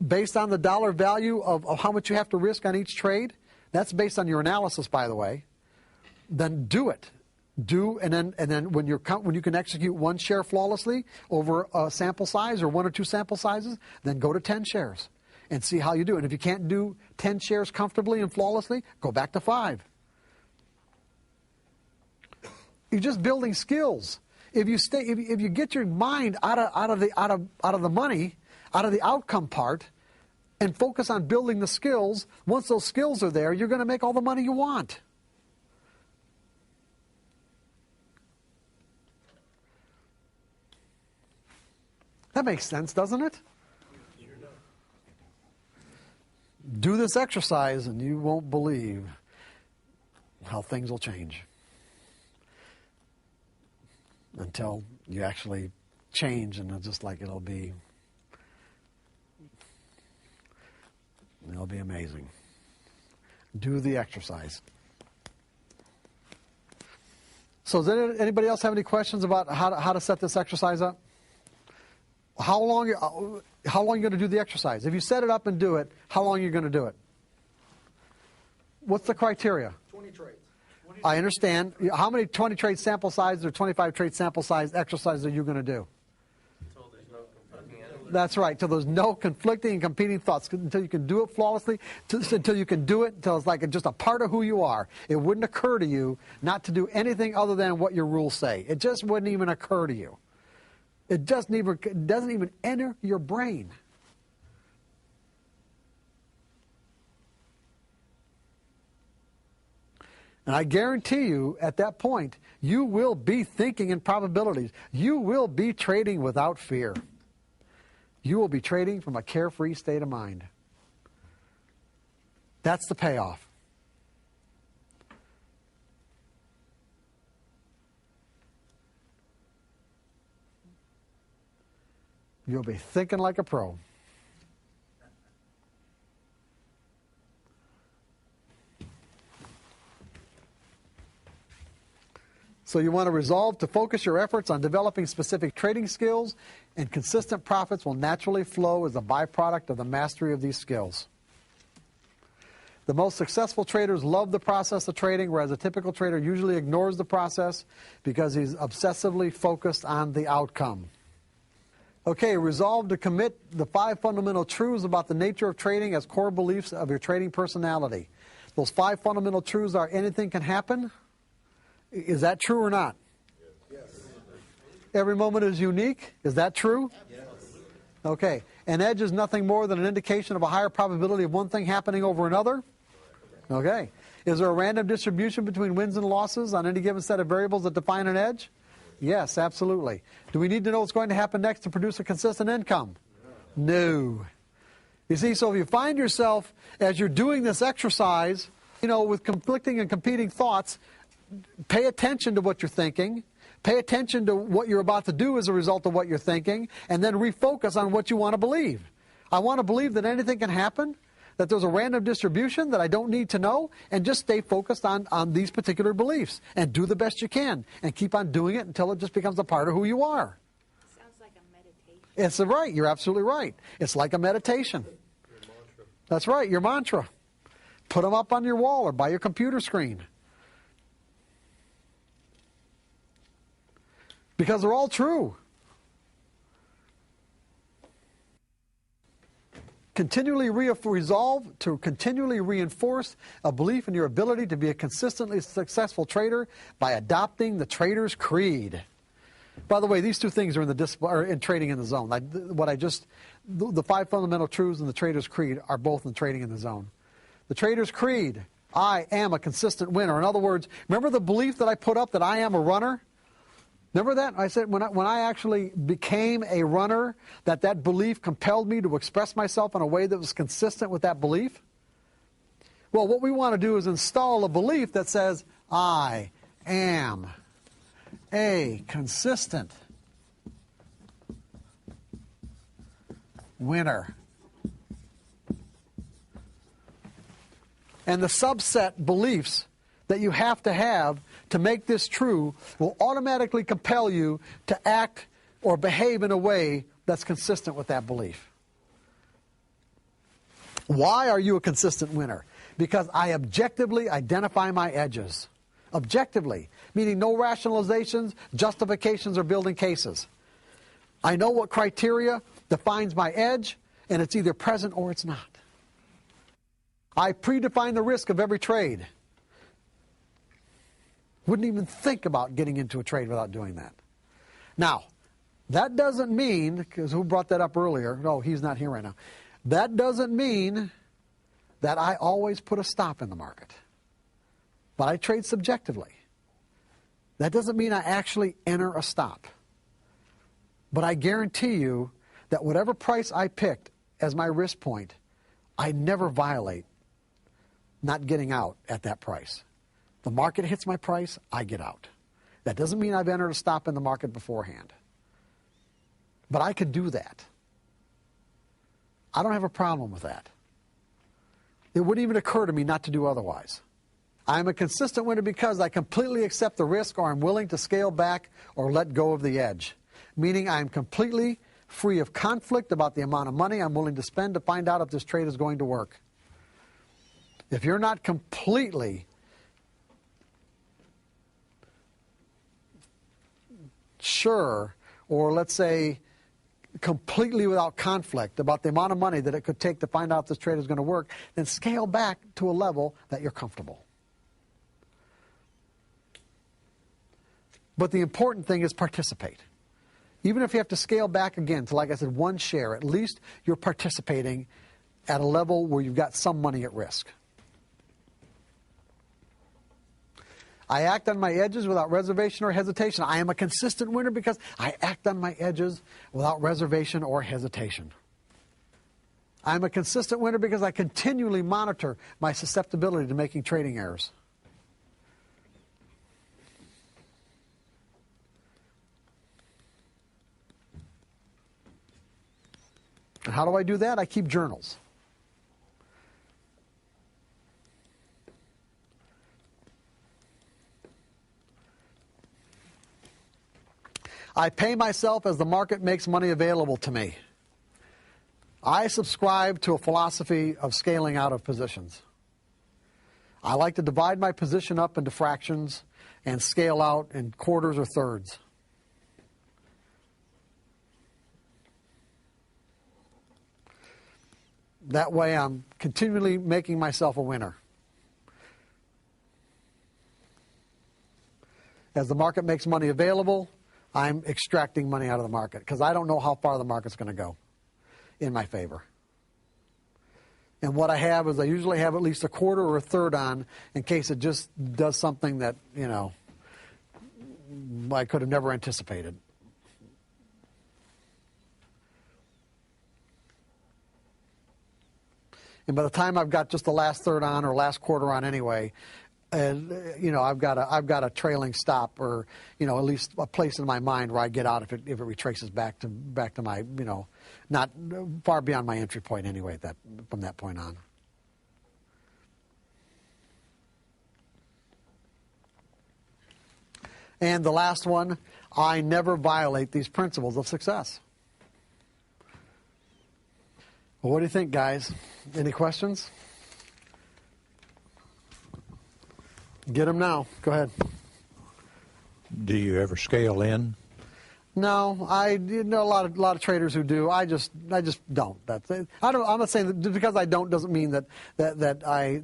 based on the dollar value of how much you have to risk on each trade. That's based on your analysis, by the way. Then do it. And then when you can execute one share flawlessly over a sample size or one or two sample sizes, then go to 10 shares and see how you do. And if you can't do 10 shares comfortably and flawlessly, go back to 5. You're just building skills. If you get your mind out of the money, out of the outcome part, and focus on building the skills, once those skills are there, you're going to make all the money you want. That makes sense, doesn't it? Do this exercise and you won't believe how things will change. Until you actually change, and it'll be amazing. Do the exercise. So does anybody else have any questions about how to set this exercise up? How long are you going to do the exercise? If you set it up and do it, how long are you going to do it? What's the criteria? 20 trades. I understand. How many 20 trade sample size or 25 trade sample size exercises are you going to do? That's right, till there's no conflicting and competing thoughts, until you can do it flawlessly, until you can do it, until it's like just a part of who you are. It wouldn't occur to you not to do anything other than what your rules say. It just wouldn't even occur to you. It doesn't even enter your brain. And I guarantee you, at that point, you will be thinking in probabilities. You will be trading without fear. You will be trading from a carefree state of mind. That's the payoff. You'll be thinking like a pro. So you want to resolve to focus your efforts on developing specific trading skills, and consistent profits will naturally flow as a byproduct of the mastery of these skills. The most successful traders love the process of trading, whereas a typical trader usually ignores the process because he's obsessively focused on the outcome. Okay, resolve to commit the 5 fundamental truths about the nature of trading as core beliefs of your trading personality. Those 5 fundamental truths are: anything can happen. Is that true or not? Yes. Every moment is unique. Is that true? Yes. Okay. An edge is nothing more than an indication of a higher probability of one thing happening over another. Okay. Is there a random distribution between wins and losses on any given set of variables that define an edge? Yes, absolutely. Do we need to know what's going to happen next to produce a consistent income? No. You see, so if you find yourself, as you're doing this exercise, with conflicting and competing thoughts, pay attention to what you're thinking. Pay attention to what you're about to do as a result of what you're thinking, and then refocus on what you want to believe. I want to believe that anything can happen, that there's a random distribution that I don't need to know, and just stay focused on these particular beliefs, and do the best you can, and keep on doing it until it just becomes a part of who you are. Sounds like a meditation. It's right. You're absolutely right. It's like a meditation. That's right, your mantra. Put them up on your wall or by your computer screen. Because they're all true. Resolve to continually reinforce a belief in your ability to be a consistently successful trader by adopting the trader's creed. By the way, these two things are in trading in the zone. The 5 fundamental truths and the trader's creed are both in trading in the zone. The trader's creed, I am a consistent winner. In other words, remember the belief that I put up that I am a runner? Remember that? I said when I actually became a runner, that belief compelled me to express myself in a way that was consistent with that belief? Well, what we want to do is install a belief that says, I am a consistent winner. And the subset beliefs that you have to make this true will automatically compel you to act or behave in a way that's consistent with that belief. Why are you a consistent winner? Because I objectively identify my edges. Objectively, meaning no rationalizations, justifications, or building cases. I know what criteria defines my edge, and it's either present or it's not. I predefine the risk of every trade. Wouldn't even think about getting into a trade without doing that. Now, that doesn't mean, because who brought that up earlier? No, he's not here right now. That doesn't mean that I always put a stop in the market. But I trade subjectively. That doesn't mean I actually enter a stop. But I guarantee you that whatever price I picked as my risk point, I never violate not getting out at that price. The market hits my price, I get out. That doesn't mean I've entered a stop in the market beforehand. But I could do that. I don't have a problem with that. It wouldn't even occur to me not to do otherwise. I'm a consistent winner because I completely accept the risk, or I'm willing to scale back or let go of the edge. Meaning I'm completely free of conflict about the amount of money I'm willing to spend to find out if this trade is going to work. If you're not completely sure, or let's say completely without conflict about the amount of money that it could take to find out if this trade is going to work, then scale back to a level that you're comfortable. But the important thing is participate. Even if you have to scale back again to, like I said, 1 share, at least you're participating at a level where you've got some money at risk. I act on my edges without reservation or hesitation. I am a consistent winner because I act on my edges without reservation or hesitation. I'm a consistent winner because I continually monitor my susceptibility to making trading errors. And how do I do that? I keep journals. I pay myself as the market makes money available to me. I subscribe to a philosophy of scaling out of positions. I like to divide my position up into fractions and scale out in quarters or thirds. That way I'm continually making myself a winner. As the market makes money available, I'm extracting money out of the market because I don't know how far the market's going to go in my favor. And what I have is I usually have at least a quarter or a third on in case it just does something that, I could have never anticipated. And by the time I've got just the last third on or last quarter on anyway, and I've got a trailing stop, or at least a place in my mind where I get out if it retraces back to my not far beyond my entry point anyway from that point on. And the last one, I never violate these principles of success. Well, what do you think, guys? Any questions? Get them now. Go ahead. Do you ever scale in? No, I know a lot of traders who do. I just don't. That's it. I'm not saying that because I don't doesn't mean that I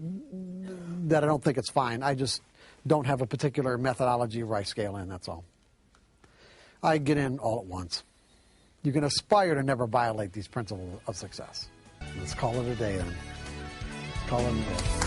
don't think it's fine. I just don't have a particular methodology where I scale in. That's all. I get in all at once. You can aspire to never violate these principles of success. Let's call it a day then. Let's call it a day.